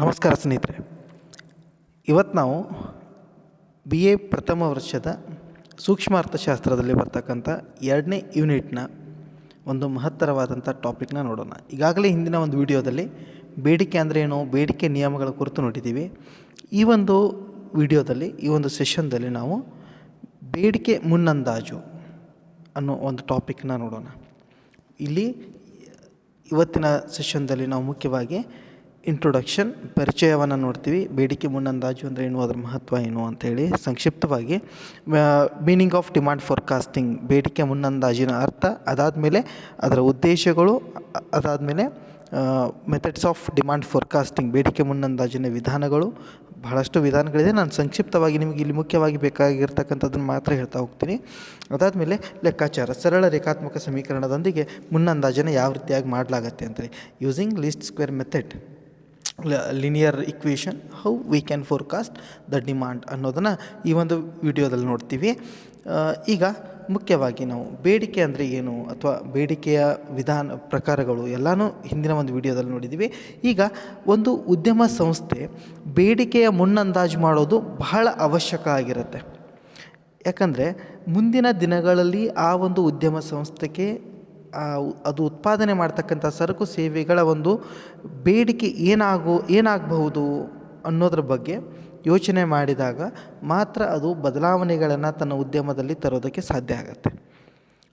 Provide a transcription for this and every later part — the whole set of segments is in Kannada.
ನಮಸ್ಕಾರ ಸ್ನೇಹಿತರೆ. ಇವತ್ತು ನಾವು ಬಿ ಎ ಪ್ರಥಮ ವರ್ಷದ ಸೂಕ್ಷ್ಮ ಅರ್ಥಶಾಸ್ತ್ರದಲ್ಲಿ ಬರ್ತಕ್ಕಂಥ 2ನೇ ಯೂನಿಟ್ನ ಒಂದು ಮಹತ್ತರವಾದಂಥ ಟಾಪಿಕ್ನ ನೋಡೋಣ. ಈಗಾಗಲೇ ಹಿಂದಿನ ಒಂದು ವಿಡಿಯೋದಲ್ಲಿ ಬೇಡಿಕೆ ಅಂದರೆ ಏನು, ಬೇಡಿಕೆ ನಿಯಮಗಳ ಕುರಿತು ನೋಡಿದ್ದೀವಿ. ಈ ಒಂದು ವಿಡಿಯೋದಲ್ಲಿ, ಈ ಒಂದು ಸೆಷನ್ದಲ್ಲಿ ನಾವು ಬೇಡಿಕೆ ಮುನ್ನಂದಾಜು ಅನ್ನೋ ಒಂದು ಟಾಪಿಕ್ನ ನೋಡೋಣ. ಇಲ್ಲಿ ಇವತ್ತಿನ ಸೆಷನ್ದಲ್ಲಿ ನಾವು ಮುಖ್ಯವಾಗಿ ಇಂಟ್ರೊಡಕ್ಷನ್, ಪರಿಚಯವನ್ನು ನೋಡ್ತೀವಿ. ಬೇಡಿಕೆ ಮುನ್ನಂದಾಜು ಅಂದರೆ ಏನು, ಅದರ ಮಹತ್ವ ಏನು ಅಂಥೇಳಿ ಸಂಕ್ಷಿಪ್ತವಾಗಿ ಮೀನಿಂಗ್ ಆಫ್ ಡಿಮಾಂಡ್ ಫೋರ್ಕಾಸ್ಟಿಂಗ್, ಬೇಡಿಕೆ ಮುನ್ನಂದಾಜಿನ ಅರ್ಥ, ಅದಾದಮೇಲೆ ಅದರ ಉದ್ದೇಶಗಳು, ಅದಾದಮೇಲೆ ಮೆಥಡ್ಸ್ ಆಫ್ ಡಿಮಾಂಡ್ ಫೋರ್ಕಾಸ್ಟಿಂಗ್, ಬೇಡಿಕೆ ಮುನ್ನಂದಾಜಿನ ವಿಧಾನಗಳು. ಬಹಳಷ್ಟು ವಿಧಾನಗಳಿದೆ, ನಾನು ಸಂಕ್ಷಿಪ್ತವಾಗಿ ನಿಮಗೆ ಇಲ್ಲಿ ಮುಖ್ಯವಾಗಿ ಬೇಕಾಗಿರ್ತಕ್ಕಂಥದ್ದನ್ನು ಮಾತ್ರ ಹೇಳ್ತಾ ಹೋಗ್ತೀನಿ. ಅದಾದಮೇಲೆ ಲೆಕ್ಕಾಚಾರ, ಸರಳ ರೇಖಾತ್ಮಕ ಸಮೀಕರಣದೊಂದಿಗೆ ಮುನ್ನಂದಾಜನ್ನು ಯಾವ ರೀತಿಯಾಗಿ ಮಾಡಲಾಗತ್ತೆ ಅಂತೇಳಿ, using least square method, linear equation, how we can forecast the demand ಅನ್ನೋದನ್ನು ಈ ಒಂದು ವಿಡಿಯೋದಲ್ಲಿ ನೋಡ್ತೀವಿ. ಈಗ ಮುಖ್ಯವಾಗಿ ನಾವು ಬೇಡಿಕೆ ಅಂದರೆ ಏನು ಅಥವಾ ಬೇಡಿಕೆಯ ವಿಧಾನ ಪ್ರಕಾರಗಳು ಎಲ್ಲನೂ ಹಿಂದಿನ ಒಂದು ವಿಡಿಯೋದಲ್ಲಿ ನೋಡಿದ್ದೀವಿ. ಈಗ ಒಂದು ಉದ್ಯಮ ಸಂಸ್ಥೆ ಬೇಡಿಕೆಯ ಮುನ್ನಂದಾಜು ಮಾಡೋದು ಬಹಳ ಅವಶ್ಯಕ ಆಗಿರುತ್ತೆ. ಯಾಕಂದರೆ ಮುಂದಿನ ದಿನಗಳಲ್ಲಿ ಆ ಒಂದು ಉದ್ಯಮ ಸಂಸ್ಥೆಗೆ ಅದು ಉತ್ಪಾದನೆ ಮಾಡ್ತಕ್ಕಂಥ ಸರಕು ಸೇವೆಗಳ ಒಂದು ಬೇಡಿಕೆ ಏನಾಗಬಹುದು ಅನ್ನೋದ್ರ ಬಗ್ಗೆ ಯೋಚನೆ ಮಾಡಿದಾಗ ಮಾತ್ರ ಅದು ಬದಲಾವಣೆಗಳನ್ನು ತನ್ನ ಉದ್ಯಮದಲ್ಲಿ ತರೋದಕ್ಕೆ ಸಾಧ್ಯ ಆಗುತ್ತೆ.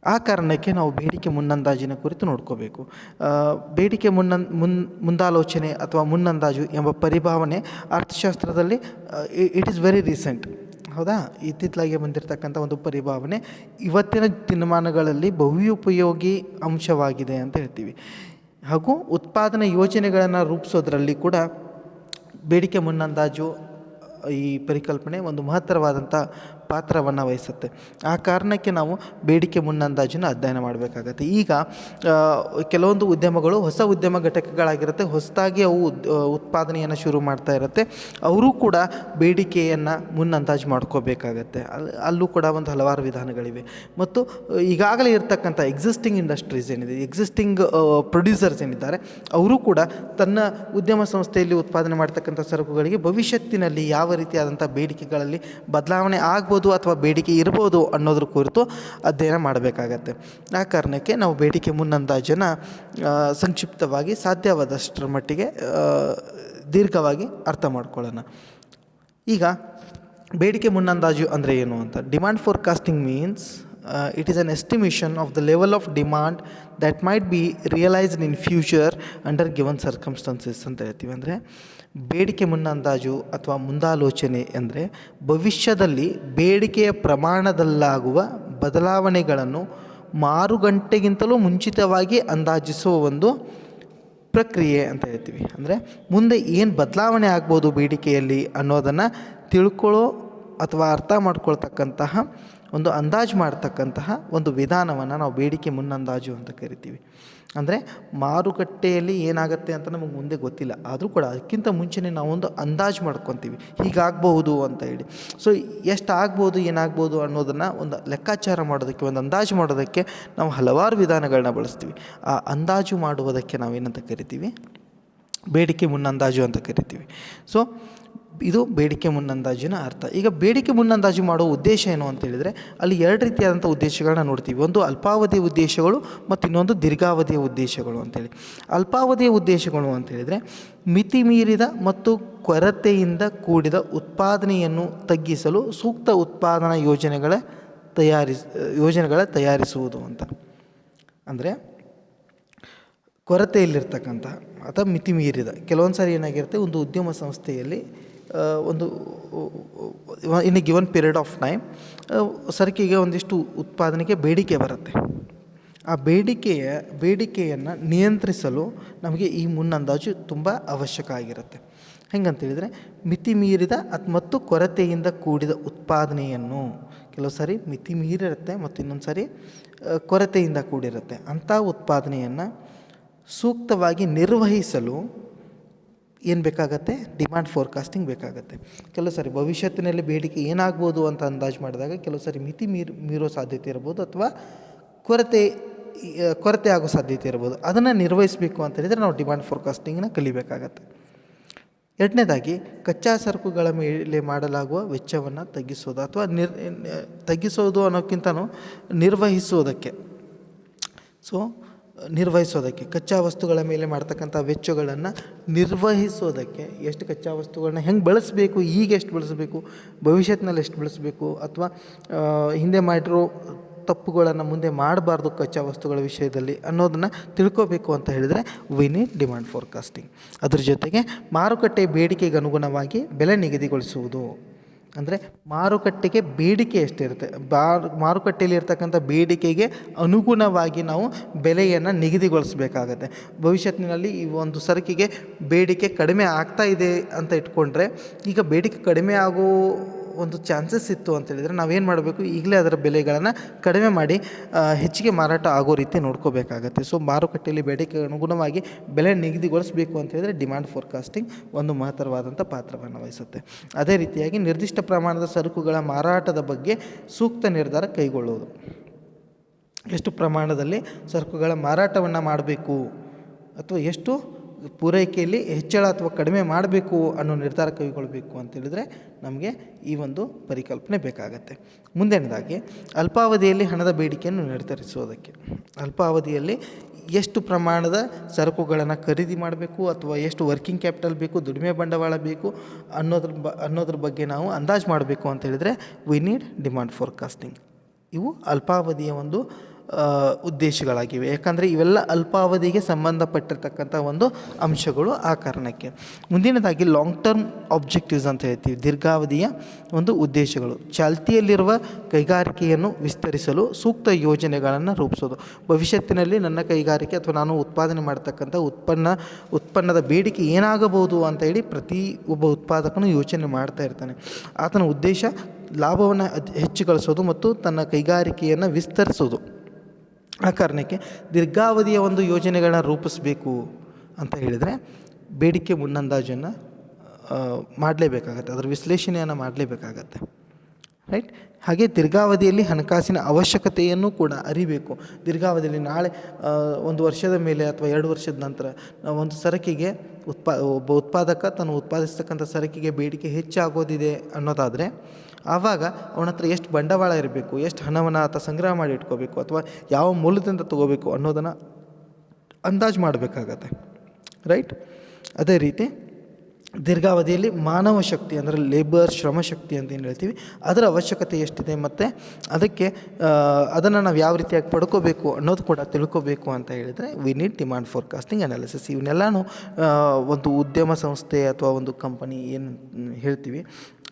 ಆ ಕಾರಣಕ್ಕೆ ನಾವು ಬೇಡಿಕೆ ಮುನ್ನಂದಾಜಿನ ಕುರಿತು ನೋಡ್ಕೋಬೇಕು. ಬೇಡಿಕೆ ಮುಂದಾಲೋಚನೆ ಅಥವಾ ಮುನ್ನಂದಾಜು ಎಂಬ ಪರಿಭಾವನೆ ಅರ್ಥಶಾಸ್ತ್ರದಲ್ಲಿ ಇಟ್ ಈಸ್ ವೆರಿ ರೀಸೆಂಟ್, ಹೌದಾ? ಇತ್ತಿತ್ತಲಾಗೆ ಬಂದಿರತಕ್ಕಂಥ ಒಂದು ಪರಿಭಾವನೆ ಇವತ್ತಿನ ದಿನಮಾನಗಳಲ್ಲಿ ಬಹುಪಯೋಗಿ ಅಂಶವಾಗಿದೆ ಅಂತ ಹೇಳ್ತೀವಿ. ಹಾಗೂ ಉತ್ಪಾದನಾ ಯೋಜನೆಗಳನ್ನು ರೂಪಿಸೋದ್ರಲ್ಲಿ ಕೂಡ ಬೇಡಿಕೆ ಮುನ್ನಂದಾಜು ಈ ಪರಿಕಲ್ಪನೆ ಒಂದು ಮಹತ್ತರವಾದಂಥ ಪಾತ್ರವನ್ನು ವಹಿಸುತ್ತೆ. ಆ ಕಾರಣಕ್ಕೆ ನಾವು ಬೇಡಿಕೆ ಮುನ್ನಂದಾಜನ್ನು ಅಧ್ಯಯನ ಮಾಡಬೇಕಾಗತ್ತೆ. ಈಗ ಕೆಲವೊಂದು ಉದ್ಯಮಗಳು ಹೊಸ ಉದ್ಯಮ ಘಟಕಗಳಾಗಿರುತ್ತೆ, ಹೊಸದಾಗಿ ಅವು ಉತ್ಪಾದನೆಯನ್ನು ಶುರು ಮಾಡ್ತಾ ಇರುತ್ತೆ. ಅವರೂ ಕೂಡ ಬೇಡಿಕೆಯನ್ನು ಮುನ್ನಂದಾಜು ಮಾಡ್ಕೋಬೇಕಾಗತ್ತೆ. ಅಲ್ಲೂ ಕೂಡ ಒಂದು ಹಲವಾರು ವಿಧಾನಗಳಿವೆ. ಮತ್ತು ಈಗಾಗಲೇ ಇರತಕ್ಕಂಥ ಎಕ್ಸಿಸ್ಟಿಂಗ್ ಇಂಡಸ್ಟ್ರೀಸ್ ಏನಿದೆ, ಎಕ್ಸಿಸ್ಟಿಂಗ್ ಪ್ರೊಡ್ಯೂಸರ್ಸ್ ಏನಿದ್ದಾರೆ, ಅವರು ಕೂಡ ತನ್ನ ಉದ್ಯಮ ಸಂಸ್ಥೆಯಲ್ಲಿ ಉತ್ಪಾದನೆ ಮಾಡ್ತಕ್ಕಂಥ ಸರಕುಗಳಿಗೆ ಭವಿಷ್ಯತ್ತಿನಲ್ಲಿ ಯಾವ ರೀತಿಯಾದಂಥ ಬೇಡಿಕೆಗಳಲ್ಲಿ ಬದಲಾವಣೆ ಆಗ್ಬೋದು ಅಥವಾ ಬೇಡಿಕೆ ಇರ್ಬೋದು ಅನ್ನೋದ್ರ ಕುರಿತು ಅಧ್ಯಯನ ಮಾಡಬೇಕಾಗತ್ತೆ. ಆ ಕಾರಣಕ್ಕೆ ನಾವು ಬೇಡಿಕೆ ಮುನ್ನಂದಾಜನ್ನು ಸಂಕ್ಷಿಪ್ತವಾಗಿ ಸಾಧ್ಯವಾದಷ್ಟರ ಮಟ್ಟಿಗೆ ದೀರ್ಘವಾಗಿ ಅರ್ಥ ಮಾಡ್ಕೊಳ್ಳೋಣ. ಈಗ ಬೇಡಿಕೆ ಮುನ್ನಂದಾಜು ಅಂದರೆ ಏನು ಅಂತ, demand forecasting means it is an estimation of the level of demand that might be realized in future under given circumstances ಅಂತ ಹೇಳ್ತೀವಿ. ಅಂದರೆ ಬೇಡಿಕೆ ಮುನ್ನಂದಾಜು ಅಥವಾ ಮುಂದಾಲೋಚನೆ ಅಂದರೆ ಭವಿಷ್ಯದಲ್ಲಿ ಬೇಡಿಕೆಯ ಪ್ರಮಾಣದಲ್ಲಾಗುವ ಬದಲಾವಣೆಗಳನ್ನು ಮಾರುಗಂಟೆಗಿಂತಲೂ ಮುಂಚಿತವಾಗಿ ಅಂದಾಜಿಸುವ ಒಂದು ಪ್ರಕ್ರಿಯೆ ಅಂತ ಹೇಳ್ತೀವಿ. ಅಂದರೆ ಮುಂದೆ ಏನು ಬದಲಾವಣೆ ಆಗ್ಬೋದು ಬೇಡಿಕೆಯಲ್ಲಿ ಅನ್ನೋದನ್ನು ತಿಳ್ಕೊಳ್ಳೋ ಅಥವಾ ಅರ್ಥ ಮಾಡ್ಕೊಳ್ತಕ್ಕಂತಹ ಒಂದು ಅಂದಾಜು ಮಾಡ್ತಕ್ಕಂತಹ ಒಂದು ವಿಧಾನವನ್ನು ನಾವು ಬೇಡಿಕೆ ಮುನ್ನಂದಾಜು ಅಂತ ಕರಿತೀವಿ. ಅಂದರೆ ಮಾರುಕಟ್ಟೆಯಲ್ಲಿ ಏನಾಗುತ್ತೆ ಅಂತ ನಮಗೆ ಮುಂದೆ ಗೊತ್ತಿಲ್ಲ, ಆದರೂ ಕೂಡ ಅದಕ್ಕಿಂತ ಮುಂಚೆನೇ ನಾವು ಒಂದು ಅಂದಾಜು ಮಾಡ್ಕೊತೀವಿ, ಹೀಗಾಗಬಹುದು ಅಂತ ಹೇಳಿ. ಸೊ ಎಷ್ಟು ಆಗ್ಬೋದು, ಏನಾಗ್ಬೋದು ಅನ್ನೋದನ್ನು ಒಂದು ಲೆಕ್ಕಾಚಾರ ಮಾಡೋದಕ್ಕೆ, ಒಂದು ಅಂದಾಜು ಮಾಡೋದಕ್ಕೆ ನಾವು ಹಲವಾರು ವಿಧಾನಗಳನ್ನ ಬಳಸ್ತೀವಿ. ಆ ಅಂದಾಜು ಮಾಡುವುದಕ್ಕೆ ನಾವೇನಂತ ಕರಿತೀವಿ, ಬೇಡಿಕೆ ಮುನ್ನಂದಾಜು ಅಂತ ಕರಿತೀವಿ. ಸೊ ಇದು ಬೇಡಿಕೆ ಮುನ್ನಂದಾಜಿನ ಅರ್ಥ. ಈಗ ಬೇಡಿಕೆ ಮುನ್ನಂದಾಜು ಮಾಡೋ ಉದ್ದೇಶ ಏನು ಅಂತ ಹೇಳಿದರೆ, ಅಲ್ಲಿ 2 ರೀತಿಯಾದಂಥ ಉದ್ದೇಶಗಳನ್ನ ನೋಡ್ತೀವಿ. ಒಂದು ಅಲ್ಪಾವಧಿಯ ಉದ್ದೇಶಗಳು ಮತ್ತು ಇನ್ನೊಂದು ದೀರ್ಘಾವಧಿಯ ಉದ್ದೇಶಗಳು ಅಂತೇಳಿ. ಅಲ್ಪಾವಧಿಯ ಉದ್ದೇಶಗಳು ಅಂತ ಹೇಳಿದರೆ, ಮಿತಿ ಮೀರಿದ ಮತ್ತು ಕೊರತೆಯಿಂದ ಕೂಡಿದ ಉತ್ಪಾದನೆಯನ್ನು ತಗ್ಗಿಸಲು ಸೂಕ್ತ ಉತ್ಪಾದನಾ ಯೋಜನೆಗಳ ತಯಾರಿಸುವುದು ಅಂತ. ಅಂದರೆ ಕೊರತೆಯಲ್ಲಿರ್ತಕ್ಕಂಥ ಅಥವಾ ಮಿತಿ ಮೀರಿದ, ಕೆಲವೊಂದು ಸಾರಿ ಏನಾಗಿರುತ್ತೆ, ಒಂದು ಉದ್ಯಮ ಸಂಸ್ಥೆಯಲ್ಲಿ ಒಂದು in a given period of time ಸರಕಿಗೆ ಒಂದಿಷ್ಟು ಉತ್ಪಾದನೆಗೆ ಬೇಡಿಕೆ ಬರುತ್ತೆ. ಆ ಬೇಡಿಕೆಯನ್ನು ನಿಯಂತ್ರಿಸಲು ನಮಗೆ ಈ ಮುನ್ನಂದಾಜು ತುಂಬ ಅವಶ್ಯಕ ಆಗಿರುತ್ತೆ. ಹೆಂಗಂತೇಳಿದರೆ, ಮಿತಿ ಮೀರಿದ ಮತ್ತು ಕೊರತೆಯಿಂದ ಕೂಡಿದ ಉತ್ಪಾದನೆಯನ್ನು, ಕೆಲವು ಸಾರಿ ಮಿತಿ ಮೀರಿರುತ್ತೆ ಮತ್ತು ಇನ್ನೊಂದು ಸಾರಿ ಕೊರತೆಯಿಂದ ಕೂಡಿರುತ್ತೆ. ಅಂಥ ಉತ್ಪಾದನೆಯನ್ನು ಸೂಕ್ತವಾಗಿ ನಿರ್ವಹಿಸಲು ಏನು ಬೇಕಾಗತ್ತೆ, ಡಿಮಾಂಡ್ ಫೋರ್ಕಾಸ್ಟಿಂಗ್ ಬೇಕಾಗತ್ತೆ. ಕೆಲವು ಸಾರಿ ಭವಿಷ್ಯತ್ತಿನಲ್ಲಿ ಬೇಡಿಕೆ ಏನಾಗ್ಬೋದು ಅಂತ ಅಂದಾಜು ಮಾಡಿದಾಗ ಕೆಲವು ಸಾರಿ ಮಿತಿ ಮೀರೋ ಸಾಧ್ಯತೆ ಇರ್ಬೋದು ಅಥವಾ ಕೊರತೆ ಆಗೋ ಸಾಧ್ಯತೆ ಇರ್ಬೋದು. ಅದನ್ನು ನಿರ್ವಹಿಸಬೇಕು ಅಂತ ಹೇಳಿದರೆ ನಾವು ಡಿಮಾಂಡ್ ಫೋರ್ಕಾಸ್ಟಿಂಗ್ನ ಕಲಿಬೇಕಾಗತ್ತೆ. ಎರಡನೇದಾಗಿ ಕಚ್ಚಾ ಸರಕುಗಳ ಮೇಲೆ ಮಾಡಲಾಗುವ ವೆಚ್ಚವನ್ನು ತಗ್ಗಿಸೋದು ಅಥವಾ ತಗ್ಗಿಸೋದು ಅನ್ನೋಕ್ಕಿಂತನೂ ನಿರ್ವಹಿಸೋದಕ್ಕೆ. ನಿರ್ವಹಿಸೋದಕ್ಕೆ ಕಚ್ಚಾ ವಸ್ತುಗಳ ಮೇಲೆ ಮಾಡ್ತಕ್ಕಂಥ ವೆಚ್ಚಗಳನ್ನು ನಿರ್ವಹಿಸೋದಕ್ಕೆ, ಎಷ್ಟು ಕಚ್ಚಾ ವಸ್ತುಗಳನ್ನ ಹೆಂಗೆ ಬಳಸಬೇಕು, ಈಗ ಎಷ್ಟು ಬಳಸಬೇಕು, ಭವಿಷ್ಯತ್ನಲ್ಲಿ ಎಷ್ಟು ಬಳಸಬೇಕು, ಅಥವಾ ಹಿಂದೆ ಮಾಡಿರೋ ತಪ್ಪುಗಳನ್ನು ಮುಂದೆ ಮಾಡಬಾರ್ದು ಕಚ್ಚಾ ವಸ್ತುಗಳ ವಿಷಯದಲ್ಲಿ ಅನ್ನೋದನ್ನು ತಿಳ್ಕೋಬೇಕು ಅಂತ ಹೇಳಿದರೆ ವಿ ನೀಡ್ ಡಿಮಾಂಡ್ ಫೋರ್ಕಾಸ್ಟಿಂಗ್. ಅದ್ರ ಜೊತೆಗೆ ಮಾರುಕಟ್ಟೆ ಬೇಡಿಕೆಗೆ ಅನುಗುಣವಾಗಿ ಬೆಲೆ ನಿಗದಿಗೊಳಿಸುವುದು. ಅಂದರೆ ಮಾರುಕಟ್ಟೆಗೆ ಬೇಡಿಕೆ ಎಷ್ಟಿರುತ್ತೆ, ಮಾರುಕಟ್ಟೆಯಲ್ಲಿ ಇರ್ತಕ್ಕಂಥ ಬೇಡಿಕೆಗೆ ಅನುಗುಣವಾಗಿ ನಾವು ಬೆಲೆಯನ್ನು ನಿಗದಿಗೊಳಿಸಬೇಕಾಗತ್ತೆ. ಭವಿಷ್ಯತ್ತಿನಲ್ಲಿ ಈ ಒಂದು ಸರಕಿಗೆ ಬೇಡಿಕೆ ಕಡಿಮೆ ಆಗ್ತಾ ಇದೆ ಅಂತ ಇಟ್ಕೊಂಡ್ರೆ, ಈಗ ಬೇಡಿಕೆ ಕಡಿಮೆ ಆಗೋ ಒಂದು ಚಾನ್ಸಸ್ ಇತ್ತು ಅಂತೇಳಿದರೆ ನಾವೇನು ಮಾಡಬೇಕು, ಈಗಲೇ ಅದರ ಬೆಲೆಗಳನ್ನು ಕಡಿಮೆ ಮಾಡಿ ಹೆಚ್ಚಿಗೆ ಮಾರಾಟ ಆಗೋ ರೀತಿ ನೋಡ್ಕೋಬೇಕಾಗತ್ತೆ. ಮಾರುಕಟ್ಟೆಯಲ್ಲಿ ಬೇಡಿಕೆಗೆ ಅನುಗುಣವಾಗಿ ಬೆಲೆ ನಿಗದಿಗೊಳಿಸಬೇಕು ಅಂತ ಹೇಳಿದರೆ ಡಿಮಾಂಡ್ ಫೋರ್ಕಾಸ್ಟಿಂಗ್ ಒಂದು ಮಹತ್ತರವಾದಂಥ ಪಾತ್ರವನ್ನು ವಹಿಸುತ್ತೆ. ಅದೇ ರೀತಿಯಾಗಿ ನಿರ್ದಿಷ್ಟ ಪ್ರಮಾಣದ ಸರಕುಗಳ ಮಾರಾಟದ ಬಗ್ಗೆ ಸೂಕ್ತ ನಿರ್ಧಾರ ಕೈಗೊಳ್ಳುವುದು. ಎಷ್ಟು ಪ್ರಮಾಣದಲ್ಲಿ ಸರಕುಗಳ ಮಾರಾಟವನ್ನು ಮಾಡಬೇಕು ಅಥವಾ ಎಷ್ಟು ಪೂರೈಕೆಯಲ್ಲಿ ಹೆಚ್ಚಳ ಅಥವಾ ಕಡಿಮೆ ಮಾಡಬೇಕು ಅನ್ನೋ ನಿರ್ಧಾರ ಕೈಗೊಳ್ಳಬೇಕು ಅಂತೇಳಿದರೆ ನಮಗೆ ಈ ಒಂದು ಪರಿಕಲ್ಪನೆ ಬೇಕಾಗತ್ತೆ. ಮುಂದಿನದಾಗಿ ಅಲ್ಪಾವಧಿಯಲ್ಲಿ ಹಣದ ಬೇಡಿಕೆಯನ್ನು ನಿರ್ಧರಿಸೋದಕ್ಕೆ. ಅಲ್ಪಾವಧಿಯಲ್ಲಿ ಎಷ್ಟು ಪ್ರಮಾಣದ ಸರಕುಗಳನ್ನು ಖರೀದಿ ಮಾಡಬೇಕು ಅಥವಾ ಎಷ್ಟು ವರ್ಕಿಂಗ್ ಕ್ಯಾಪಿಟಲ್ ಬೇಕು, ದುಡಿಮೆ ಬಂಡವಾಳ ಬೇಕು ಅನ್ನೋದ್ರ ಬಗ್ಗೆ ನಾವು ಅಂದಾಜು ಮಾಡಬೇಕು ಅಂತೇಳಿದರೆ ವಿ ನೀಡ್ ಡಿಮಾಂಡ್ ಫೋರ್ಕಾಸ್ಟಿಂಗ್. ಇವು ಅಲ್ಪಾವಧಿಯ ಒಂದು ಉದ್ದೇಶಗಳಾಗಿವೆ. ಯಾಕಂದರೆ ಇವೆಲ್ಲ ಅಲ್ಪಾವಧಿಗೆ ಸಂಬಂಧಪಟ್ಟಿರ್ತಕ್ಕಂಥ ಒಂದು ಅಂಶಗಳು. ಆ ಕಾರಣಕ್ಕೆ ಮುಂದಿನದಾಗಿ ಲಾಂಗ್ ಟರ್ಮ್ ಆಬ್ಜೆಕ್ಟಿವ್ಸ್ ಅಂತ ಹೇಳ್ತೀವಿ, ದೀರ್ಘಾವಧಿಯ ಒಂದು ಉದ್ದೇಶಗಳು. ಚಾಲ್ತಿಯಲ್ಲಿರುವ ಕೈಗಾರಿಕೆಯನ್ನು ವಿಸ್ತರಿಸಲು ಸೂಕ್ತ ಯೋಜನೆಗಳನ್ನು ರೂಪಿಸೋದು. ಭವಿಷ್ಯತ್ತಿನಲ್ಲಿ ನನ್ನ ಕೈಗಾರಿಕೆ ಅಥವಾ ನಾನು ಉತ್ಪಾದನೆ ಮಾಡ್ತಕ್ಕಂಥ ಉತ್ಪನ್ನದ ಬೇಡಿಕೆ ಏನಾಗಬಹುದು ಅಂತ ಹೇಳಿ ಪ್ರತಿ ಒಬ್ಬ ಉತ್ಪಾದಕನು ಯೋಚನೆ ಮಾಡ್ತಾ ಇರ್ತಾನೆ. ಆತನ ಉದ್ದೇಶ ಲಾಭವನ್ನು ಹೆಚ್ಚು ಗಳಿಸೋದು ಮತ್ತು ತನ್ನ ಕೈಗಾರಿಕೆಯನ್ನು ವಿಸ್ತರಿಸೋದು. ಆ ಕಾರಣಕ್ಕೆ ದೀರ್ಘಾವಧಿಯ ಒಂದು ಯೋಜನೆಗಳನ್ನ ರೂಪಿಸಬೇಕು ಅಂತ ಹೇಳಿದರೆ ಬೇಡಿಕೆ ಮುನ್ನಂದಾಜನ್ನು ಮಾಡಲೇಬೇಕಾಗತ್ತೆ, ಅದರ ವಿಶ್ಲೇಷಣೆಯನ್ನು ಮಾಡಲೇಬೇಕಾಗತ್ತೆ, ರೈಟ್. ಹಾಗೆ ದೀರ್ಘಾವಧಿಯಲ್ಲಿ ಹಣಕಾಸಿನ ಅವಶ್ಯಕತೆಯನ್ನು ಕೂಡ ಅರಿಬೇಕು. ದೀರ್ಘಾವಧಿಯಲ್ಲಿ ನಾಳೆ ಒಂದು ವರ್ಷದ ಮೇಲೆ ಅಥವಾ 2 ವರ್ಷದ ನಂತರ ಒಂದು ಸರಕಿಗೆ ಒಬ್ಬ ಉತ್ಪಾದಕ ತಾನು ಉತ್ಪಾದಿಸ್ತಕ್ಕಂಥ ಸರಕಿಗೆ ಬೇಡಿಕೆ ಹೆಚ್ಚಾಗೋದಿದೆ ಅನ್ನೋದಾದರೆ ಆವಾಗ ಅವನ ಹತ್ರ ಎಷ್ಟು ಬಂಡವಾಳ ಇರಬೇಕು, ಎಷ್ಟು ಹಣವನ್ನು ಆತ ಸಂಗ್ರಹ ಮಾಡಿ ಇಟ್ಕೋಬೇಕು ಅಥವಾ ಯಾವ ಮೂಲದಿಂದ ತೊಗೋಬೇಕು ಅನ್ನೋದನ್ನು ಅಂದಾಜು ಮಾಡಬೇಕಾಗತ್ತೆ, ರೈಟ್. ಅದೇ ರೀತಿ ದೀರ್ಘಾವಧಿಯಲ್ಲಿ ಮಾನವ ಶಕ್ತಿ ಅಂದರೆ ಲೇಬರ್ ಶ್ರಮಶಕ್ತಿ ಅಂತ ಏನು ಹೇಳ್ತೀವಿ, ಅದರ ಅವಶ್ಯಕತೆ ಎಷ್ಟಿದೆ ಮತ್ತು ಅದನ್ನು ನಾವು ಯಾವ ರೀತಿಯಾಗಿ ಪಡ್ಕೋಬೇಕು ಅನ್ನೋದು ಕೂಡ ತಿಳ್ಕೋಬೇಕು ಅಂತ ಹೇಳಿದರೆ we need demand forecasting analysis. ಇವನ್ನೆಲ್ಲನೂ ಒಂದು ಉದ್ಯಮ ಸಂಸ್ಥೆ ಅಥವಾ ಒಂದು ಕಂಪನಿ ಏನು ಹೇಳ್ತೀವಿ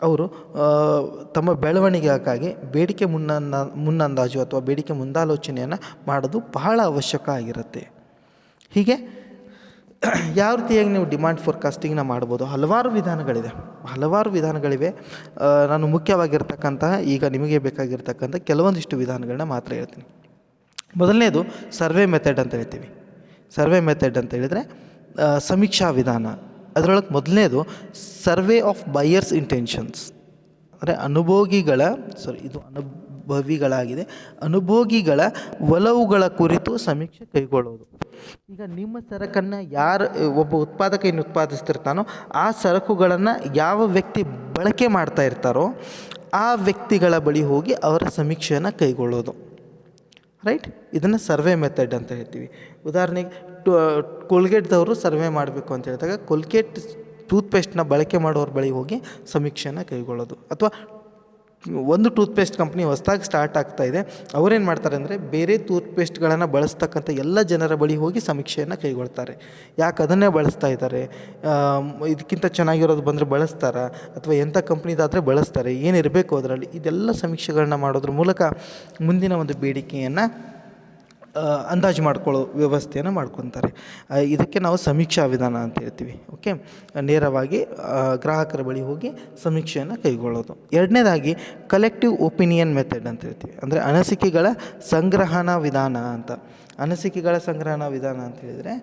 ಅವರು ತಮ್ಮ ಬೆಳವಣಿಗೆಗಾಗಿ ಬೇಡಿಕೆ ಮುನ್ನಂದಾಜು ಅಥವಾ ಬೇಡಿಕೆ ಮುಂದಾಲೋಚನೆಯನ್ನು ಮಾಡೋದು ಬಹಳ ಅವಶ್ಯಕ ಆಗಿರುತ್ತೆ. ಹೀಗೆ ಯಾವ ರೀತಿಯಾಗಿ ನೀವು ಡಿಮಾಂಡ್ ಫೋರ್ಕಾಸ್ಟಿಂಗ್ನ ಮಾಡ್ಬೋದು, ಹಲವಾರು ವಿಧಾನಗಳಿವೆ. ನಾನು ಮುಖ್ಯವಾಗಿರ್ತಕ್ಕಂತಹ ಈಗ ನಿಮಗೆ ಬೇಕಾಗಿರ್ತಕ್ಕಂಥ ಕೆಲವೊಂದಿಷ್ಟು ವಿಧಾನಗಳನ್ನ ಮಾತ್ರ ಹೇಳ್ತೀನಿ. ಮೊದಲನೇದು ಸರ್ವೆ ಮೆಥಡ್ ಅಂತ ಹೇಳ್ತೀವಿ. ಸರ್ವೆ ಮೆಥಡ್ ಅಂತ ಹೇಳಿದರೆ ಸಮೀಕ್ಷಾ ವಿಧಾನ. ಅದರೊಳಗೆ ಮೊದಲನೇದು ಸರ್ವೆ ಆಫ್ ಬೈಯರ್ಸ್ ಇಂಟೆನ್ಷನ್ಸ್, ಅಂದರೆ ಅನುಭೋಗಿಗಳ ಒಲವುಗಳ ಕುರಿತು ಸಮೀಕ್ಷೆ ಕೈಗೊಳ್ಳೋದು. ಈಗ ನಿಮ್ಮ ಸರಕನ್ನು ಒಬ್ಬ ಉತ್ಪಾದಕ ಏನು ಉತ್ಪಾದಿಸ್ತಿರ್ತಾನೋ ಆ ಸರಕುಗಳನ್ನು ಯಾವ ವ್ಯಕ್ತಿ ಬಳಕೆ ಮಾಡ್ತಾ ಇರ್ತಾರೋ ಆ ವ್ಯಕ್ತಿಗಳ ಬಳಿ ಹೋಗಿ ಅವರ ಸಮೀಕ್ಷೆಯನ್ನು ಕೈಗೊಳ್ಳೋದು, ರೈಟ್. ಇದನ್ನು ಸರ್ವೆ ಮೆಥಡ್ ಅಂತ ಹೇಳ್ತೀವಿ. ಉದಾಹರಣೆಗೆ ಕೋಲ್ಗೇಟ್ದವರು ಸರ್ವೆ ಮಾಡಬೇಕು ಅಂತ ಹೇಳಿದಾಗ ಕೋಲ್ಗೇಟ್ ಟೂತ್ಪೇಸ್ಟ್ನ ಬಳಕೆ ಮಾಡೋರ ಬಳಿ ಹೋಗಿ ಸಮೀಕ್ಷೆಯನ್ನು ಕೈಗೊಳ್ಳೋದು. ಅಥವಾ ಒಂದು ಟೂತ್ಪೇಸ್ಟ್ ಕಂಪ್ನಿ ಹೊಸದಾಗಿ ಸ್ಟಾರ್ಟ್ ಆಗ್ತಾ ಇದೆ, ಅವರೇನು ಮಾಡ್ತಾರೆ ಅಂದರೆ ಬೇರೆ ಟೂತ್ಪೇಸ್ಟ್ಗಳನ್ನು ಬಳಸ್ತಕ್ಕಂಥ ಎಲ್ಲ ಜನರ ಬಳಿ ಹೋಗಿ ಸಮೀಕ್ಷೆಯನ್ನು ಕೈಗೊಳ್ತಾರೆ. ಯಾಕೆ ಅದನ್ನೇ ಬಳಸ್ತಾ ಇದ್ದಾರೆ, ಇದಕ್ಕಿಂತ ಚೆನ್ನಾಗಿರೋದು ಬಂದರೆ ಬಳಸ್ತಾರಾ ಅಥವಾ ಎಂಥ ಕಂಪ್ನಿದಾದರೆ ಬಳಸ್ತಾರೆ, ಏನಿರಬೇಕು ಅದರಲ್ಲಿ, ಇದೆಲ್ಲ ಸಮೀಕ್ಷೆಗಳನ್ನ ಮಾಡೋದ್ರ ಮೂಲಕ ಮುಂದಿನ ಒಂದು ಬೇಡಿಕೆಯನ್ನು ಅಂದಾಜು ಮಾಡ್ಕೊಳ್ಳೋ ವ್ಯವಸ್ಥೆಯನ್ನು ಮಾಡ್ಕೊತಾರೆ. ಇದಕ್ಕೆ ನಾವು ಸಮೀಕ್ಷಾ ವಿಧಾನ ಅಂತ ಹೇಳ್ತೀವಿ. ಓಕೆ, ನೇರವಾಗಿ ಗ್ರಾಹಕರ ಬಳಿ ಹೋಗಿ ಸಮೀಕ್ಷೆಯನ್ನು ಕೈಗೊಳ್ಳೋದು. ಎರಡನೇದಾಗಿ ಕಲೆಕ್ಟಿವ್ ಒಪಿನಿಯನ್ ಮೆಥಡ್ ಅಂತ ಹೇಳ್ತೀವಿ, ಅಂದರೆ ಅನಿಸಿಕೆಗಳ ಸಂಗ್ರಹಣಾ ವಿಧಾನ ಅಂತ. ಅನಿಸಿಕೆಗಳ ಸಂಗ್ರಹಣಾ ವಿಧಾನ ಅಂತ ಹೇಳಿದರೆ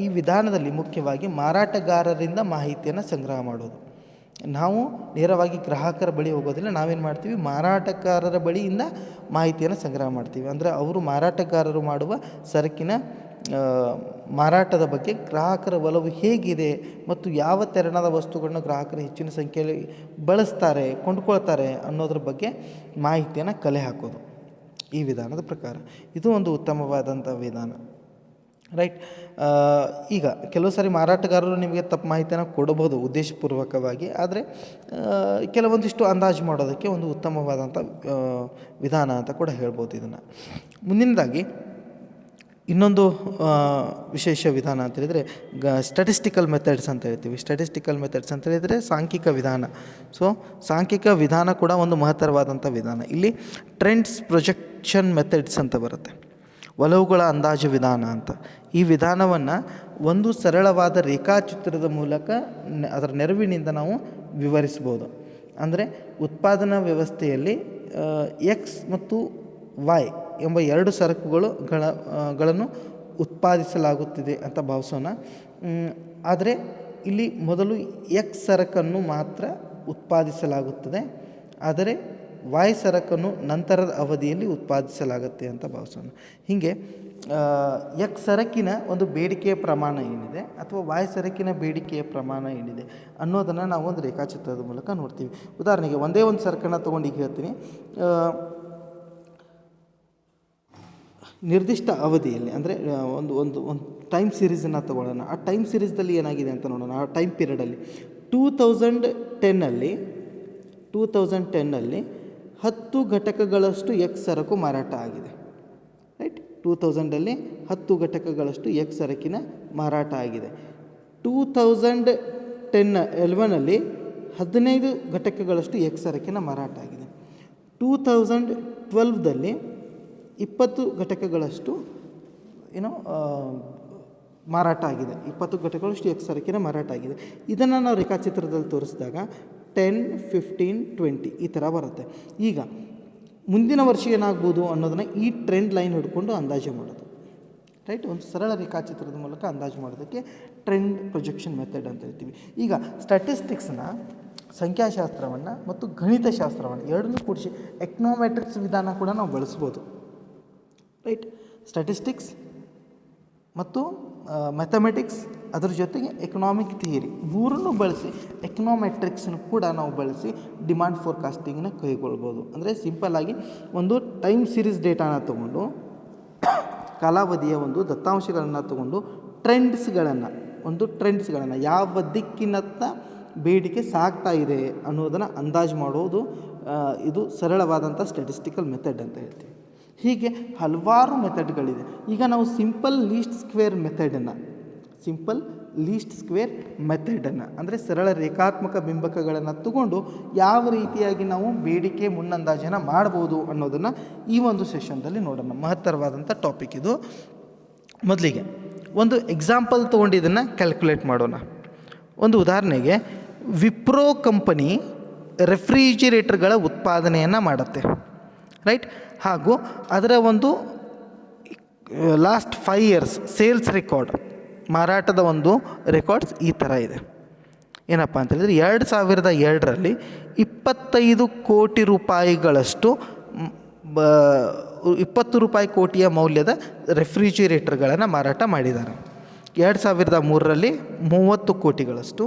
ಈ ವಿಧಾನದಲ್ಲಿ ಮುಖ್ಯವಾಗಿ ಮಾರಾಟಗಾರರಿಂದ ಮಾಹಿತಿಯನ್ನು ಸಂಗ್ರಹ ಮಾಡೋದು. ನಾವು ನೇರವಾಗಿ ಗ್ರಾಹಕರ ಬಳಿ ಹೋಗೋದಿಲ್ಲ, ನಾವೇನು ಮಾಡ್ತೀವಿ, ಮಾರಾಟಗಾರರ ಬಳಿಯಿಂದ ಮಾಹಿತಿಯನ್ನು ಸಂಗ್ರಹ ಮಾಡ್ತೀವಿ. ಅಂದರೆ ಅವರು ಮಾರಾಟಗಾರರು ಮಾಡುವ ಸರಕಿನ ಮಾರಾಟದ ಬಗ್ಗೆ ಗ್ರಾಹಕರ ಒಲವು ಹೇಗಿದೆ ಮತ್ತು ಯಾವ ತೆರನಾದ ವಸ್ತುಗಳನ್ನ ಗ್ರಾಹಕರು ಹೆಚ್ಚಿನ ಸಂಖ್ಯೆಯಲ್ಲಿ ಬಳಸ್ತಾರೆ, ಕೊಂಡ್ಕೊಳ್ತಾರೆ ಅನ್ನೋದ್ರ ಬಗ್ಗೆ ಮಾಹಿತಿಯನ್ನು ಕಲೆ ಹಾಕೋದು ಈ ವಿಧಾನದ ಪ್ರಕಾರ. ಇದು ಒಂದು ಉತ್ತಮವಾದಂಥ ವಿಧಾನ, ರೈಟ್. ಈಗ ಕೆಲವು ಸಾರಿ ಮಾರಾಟಗಾರರು ನಿಮಗೆ ತಪ್ಪು ಮಾಹಿತಿಯನ್ನು ಕೊಡಬಹುದು ಉದ್ದೇಶಪೂರ್ವಕವಾಗಿ, ಆದರೆ ಕೆಲವೊಂದಿಷ್ಟು ಅಂದಾಜು ಮಾಡೋದಕ್ಕೆ ಒಂದು ಉತ್ತಮವಾದಂಥ ವಿಧಾನ ಅಂತ ಕೂಡ ಹೇಳ್ಬೋದು ಇದನ್ನು. ಮುಂದಿನದಾಗಿ ಇನ್ನೊಂದು ವಿಶೇಷ ವಿಧಾನ ಅಂತ ಹೇಳಿದರೆ ಸ್ಟ್ಯಾಟಿಸ್ಟಿಕಲ್ ಮೆಥಡ್ಸ್ ಅಂತ ಹೇಳ್ತೀವಿ. ಸ್ಟ್ಯಾಟಿಸ್ಟಿಕಲ್ ಮೆಥಡ್ಸ್ ಅಂತ ಹೇಳಿದರೆ ಸಾಂಖ್ಯಿಕ ವಿಧಾನ. ಸೊ ಸಾಂಖ್ಯಿಕ ವಿಧಾನ ಕೂಡ ಒಂದು ಮಹತ್ತರವಾದಂಥ ವಿಧಾನ. ಇಲ್ಲಿ ಟ್ರೆಂಡ್ಸ್ ಪ್ರೊಜೆಕ್ಷನ್ ಮೆಥಡ್ಸ್ ಅಂತ ಬರುತ್ತೆ, ಒಲವುಗಳ ಅಂದಾಜು ವಿಧಾನ ಅಂತ. ಈ ವಿಧಾನವನ್ನು ಒಂದು ಸರಳವಾದ ರೇಖಾಚಿತ್ರದ ಮೂಲಕ ಅದರ ನೆರವಿನಿಂದ ನಾವು ವಿವರಿಸ್ಬೋದು. ಅಂದರೆ ಉತ್ಪಾದನಾ ವ್ಯವಸ್ಥೆಯಲ್ಲಿ ಎಕ್ಸ್ ಮತ್ತು ವೈ ಎಂಬ ಎರಡು ಸರಕುಗಳನ್ನು ಉತ್ಪಾದಿಸಲಾಗುತ್ತಿದೆ ಅಂತ ಭಾವಿಸೋಣ. ಆದರೆ ಇಲ್ಲಿ ಮೊದಲು ಎಕ್ಸ್ ಸರಕನ್ನು ಮಾತ್ರ ಉತ್ಪಾದಿಸಲಾಗುತ್ತದೆ, ಆದರೆ ವಾಯ್ ಸರಕನ್ನು ನಂತರದ ಅವಧಿಯಲ್ಲಿ ಉತ್ಪಾದಿಸಲಾಗುತ್ತೆ ಅಂತ ಭಾವಿಸೋಣ. ಹೀಗೆ ಎಕ್ಸ್ ಸರಕಿನ ಒಂದು ಬೇಡಿಕೆಯ ಪ್ರಮಾಣ ಏನಿದೆ ಅಥವಾ ವಾಯ್ ಸರಕಿನ ಬೇಡಿಕೆಯ ಪ್ರಮಾಣ ಏನಿದೆ ಅನ್ನೋದನ್ನು ನಾವು ಒಂದು ರೇಖಾಚಿತ್ರದ ಮೂಲಕ ನೋಡ್ತೀವಿ. ಉದಾಹರಣೆಗೆ ಒಂದೇ ಒಂದು ಸರಕನ್ನು ತೊಗೊಂಡು ಈಗ ಹೇಳ್ತೀನಿ. ನಿರ್ದಿಷ್ಟ ಅವಧಿಯಲ್ಲಿ ಅಂದರೆ ಒಂದು ಟೈಮ್ ಸೀರೀಸನ್ನು ತೊಗೊಳ್ಳೋಣ. ಆ ಟೈಮ್ ಸೀರೀಸ್ದಲ್ಲಿ ಏನಾಗಿದೆ ಅಂತ ನೋಡೋಣ. ಆ ಟೈಮ್ ಪೀರಿಯಡಲ್ಲಿ 2010ನಲ್ಲಿ 10 ಘಟಕಗಳಷ್ಟು ಎಕ್ಸ್ ಸರಕು ಮಾರಾಟ ಆಗಿದೆ, ರೈಟ್. 2000ಅಲ್ಲಿ 10 ಘಟಕಗಳಷ್ಟು ಎಕ್ಸ್ ಸರಕಿನ ಮಾರಾಟ ಆಗಿದೆ. 2011ನಲ್ಲಿ 15 ಘಟಕಗಳಷ್ಟು ಎಕ್ಸ್ ಸರಕಿನ ಮಾರಾಟ ಆಗಿದೆ. 2012ದಲ್ಲಿ 20 ಘಟಕಗಳಷ್ಟು ಮಾರಾಟ ಆಗಿದೆ. 20 ಘಟಕಗಳಷ್ಟು ಎಕ್ಸ್ ಸರಕಿನ ಮಾರಾಟ ಆಗಿದೆ. ಇದನ್ನು ನಾವು ರೇಖಾಚಿತ್ರದಲ್ಲಿ ತೋರಿಸಿದಾಗ 10, 15, 20 ಈ ಥರ ಬರುತ್ತೆ. ಈಗ ಮುಂದಿನ ವರ್ಷ ಏನಾಗ್ಬೋದು ಅನ್ನೋದನ್ನು ಈ ಟ್ರೆಂಡ್ ಲೈನ್ ಹಿಡ್ಕೊಂಡು ಅಂದಾಜು ಮಾಡೋದು, ರೈಟ್. ಒಂದು ಸರಳ ರೇಖಾಚಿತ್ರದ ಮೂಲಕ ಅಂದಾಜು ಮಾಡೋದಕ್ಕೆ ಟ್ರೆಂಡ್ ಪ್ರೊಜೆಕ್ಷನ್ ಮೆಥಡ್ ಅಂತ ಹೇಳ್ತೀವಿ. ಈಗ ಸ್ಟ್ಯಾಟಿಸ್ಟಿಕ್ಸ್ನ ಸಂಖ್ಯಾಶಾಸ್ತ್ರವನ್ನು ಮತ್ತು ಗಣಿತಶಾಸ್ತ್ರವನ್ನು ಎರಡನ್ನೂ ಕೂಡಿಸಿ ಎಕನಾಮೆಟ್ರಿಕ್ಸ್ ವಿಧಾನ ಕೂಡ ನಾವು ಬಳಸ್ಬೋದು, ರೈಟ್. ಸ್ಟ್ಯಾಟಿಸ್ಟಿಕ್ಸ್ ಮತ್ತು ಮ್ಯಾಥಮೆಟಿಕ್ಸ್, ಅದರ ಜೊತೆಗೆ ಎಕನಾಮಿಕ್ ಥಿಯರಿ ಮೂರನ್ನು ಬಳಸಿ ಎಕನಾಮೆಟ್ರಿಕ್ಸನ್ನು ಕೂಡ ನಾವು ಬಳಸಿ ಡಿಮಾಂಡ್ ಫೋರ್ಕಾಸ್ಟಿಂಗನ್ನ ಕೈಗೊಳ್ಬೋದು. ಅಂದರೆ ಸಿಂಪಲ್ಲಾಗಿ ಒಂದು ಟೈಮ್ ಸೀರೀಸ್ ಡೇಟಾನ ತೊಗೊಂಡು ಕಾಲಾವಧಿಯ ಒಂದು ದತ್ತಾಂಶಗಳನ್ನು ತಗೊಂಡು ಟ್ರೆಂಡ್ಸ್ಗಳನ್ನು ಯಾವ ದಿಕ್ಕಿನತ್ತ ಬೇಡಿಕೆ ಸಾಗ್ತಾ ಇದೆ ಅನ್ನೋದನ್ನು ಅಂದಾಜು ಮಾಡೋದು ಇದು ಸರಳವಾದಂಥ ಸ್ಟ್ಯಾಟಿಸ್ಟಿಕಲ್ ಮೆಥಡ್ ಅಂತ ಹೇಳ್ತೀವಿ. ಹೀಗೆ ಹಲವಾರು ಮೆಥಡ್ಗಳಿದೆ. ಈಗ ನಾವು ಸಿಂಪಲ್ ಲೀಸ್ಟ್ ಸ್ಕ್ವೇರ್ ಮೆಥಡನ್ನು ಅಂದರೆ ಸರಳ ರೇಖಾತ್ಮಕ ಬಿಂಬಕಗಳನ್ನು ತಗೊಂಡು ಯಾವ ರೀತಿಯಾಗಿ ನಾವು ಬೇಡಿಕೆ ಮುನ್ನಂದಾಜನ್ನು ಮಾಡ್ಬೋದು ಅನ್ನೋದನ್ನು ಈ ಒಂದು ಸೆಷನ್ದಲ್ಲಿ ನೋಡೋಣ. ಮಹತ್ತರವಾದಂಥ ಟಾಪಿಕ್ ಇದು. ಮೊದಲಿಗೆ ಒಂದು ಎಕ್ಸಾಂಪಲ್ ತೊಗೊಂಡು ಇದನ್ನು ಕ್ಯಾಲ್ಕುಲೇಟ್ ಮಾಡೋಣ. ಒಂದು ಉದಾಹರಣೆಗೆ ವಿಪ್ರೋ ಕಂಪನಿ ರೆಫ್ರಿಜಿರೇಟರ್ಗಳ ಉತ್ಪಾದನೆಯನ್ನು ಮಾಡುತ್ತೆ, ರೈಟ್. ಹಾಗೂ ಅದರ ಒಂದು ಲಾಸ್ಟ್ 5 ಇಯರ್ಸ್ ಸೇಲ್ಸ್ ರೆಕಾರ್ಡ್, ಮಾರಾಟದ ಒಂದು ರೆಕಾರ್ಡ್ಸ್ ಈ ಥರ ಇದೆ. ಏನಪ್ಪ ಅಂತ ಹೇಳಿದರೆ 2002ರಲ್ಲಿ 25 ಕೋಟಿ ರೂಪಾಯಿಗಳಷ್ಟು 20 ಕೋಟಿಯ ಮೌಲ್ಯದ ರೆಫ್ರಿಜಿರೇಟರ್ಗಳನ್ನು ಮಾರಾಟ ಮಾಡಿದ್ದಾರೆ. 2003ರಲ್ಲಿ 30 ಕೋಟಿಗಳಷ್ಟು,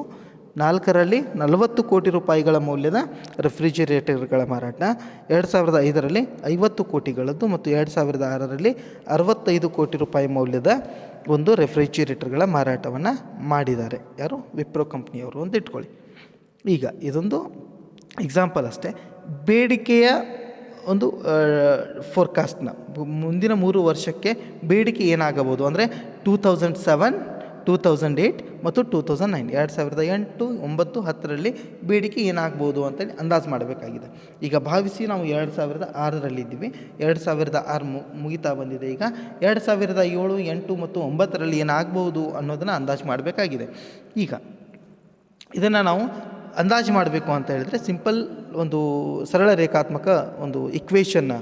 4ರಲ್ಲಿ 40 ಕೋಟಿ ರೂಪಾಯಿಗಳ ಮೌಲ್ಯದ ರೆಫ್ರಿಜಿರೇಟರ್ಗಳ ಮಾರಾಟ, 2005ರಲ್ಲಿ 50 ಕೋಟಿಗಳದ್ದು ಮತ್ತು 2006ರಲ್ಲಿ 65 ಕೋಟಿ ರೂಪಾಯಿ ಮೌಲ್ಯದ ಒಂದು ರೆಫ್ರಿಜಿರೇಟರ್ಗಳ ಮಾರಾಟವನ್ನು ಮಾಡಿದ್ದಾರೆ. ಯಾರು? ವಿಪ್ರೋ ಕಂಪ್ನಿಯವರು ಅಂತ ಇಟ್ಕೊಳ್ಳಿ. ಈಗ ಇದೊಂದು ಎಕ್ಸಾಂಪಲ್ ಅಷ್ಟೇ. ಬೇಡಿಕೆಯ ಒಂದು ಫೋರ್ಕಾಸ್ಟ್ನ ಮುಂದಿನ 3 ವರ್ಷಕ್ಕೆ ಬೇಡಿಕೆ ಏನಾಗಬಹುದು ಅಂದರೆ 2007, 2008 ಮತ್ತು 2009 2008, 9, 10ರಲ್ಲಿ ಬೇಡಿಕೆ ಏನಾಗ್ಬೋದು ಅಂತೇಳಿ ಅಂದಾಜು ಮಾಡಬೇಕಾಗಿದೆ. ಈಗ ಭಾವಿಸಿ ನಾವು 2006ರಲ್ಲಿದ್ದೀವಿ. 2006 ಮುಗಿತಾ ಬಂದಿದೆ. ಈಗ 2007, 8 ಮತ್ತು 9ರಲ್ಲಿ ಏನಾಗ್ಬೋದು ಅನ್ನೋದನ್ನು ಅಂದಾಜು ಮಾಡಬೇಕಾಗಿದೆ. ಈಗ ಇದನ್ನು ನಾವು ಅಂದಾಜು ಮಾಡಬೇಕು ಅಂತ ಹೇಳಿದರೆ ಸಿಂಪಲ್ ಒಂದು ಸರಳ ರೇಖಾತ್ಮಕ ಒಂದು ಇಕ್ವೇಷನ್ನ,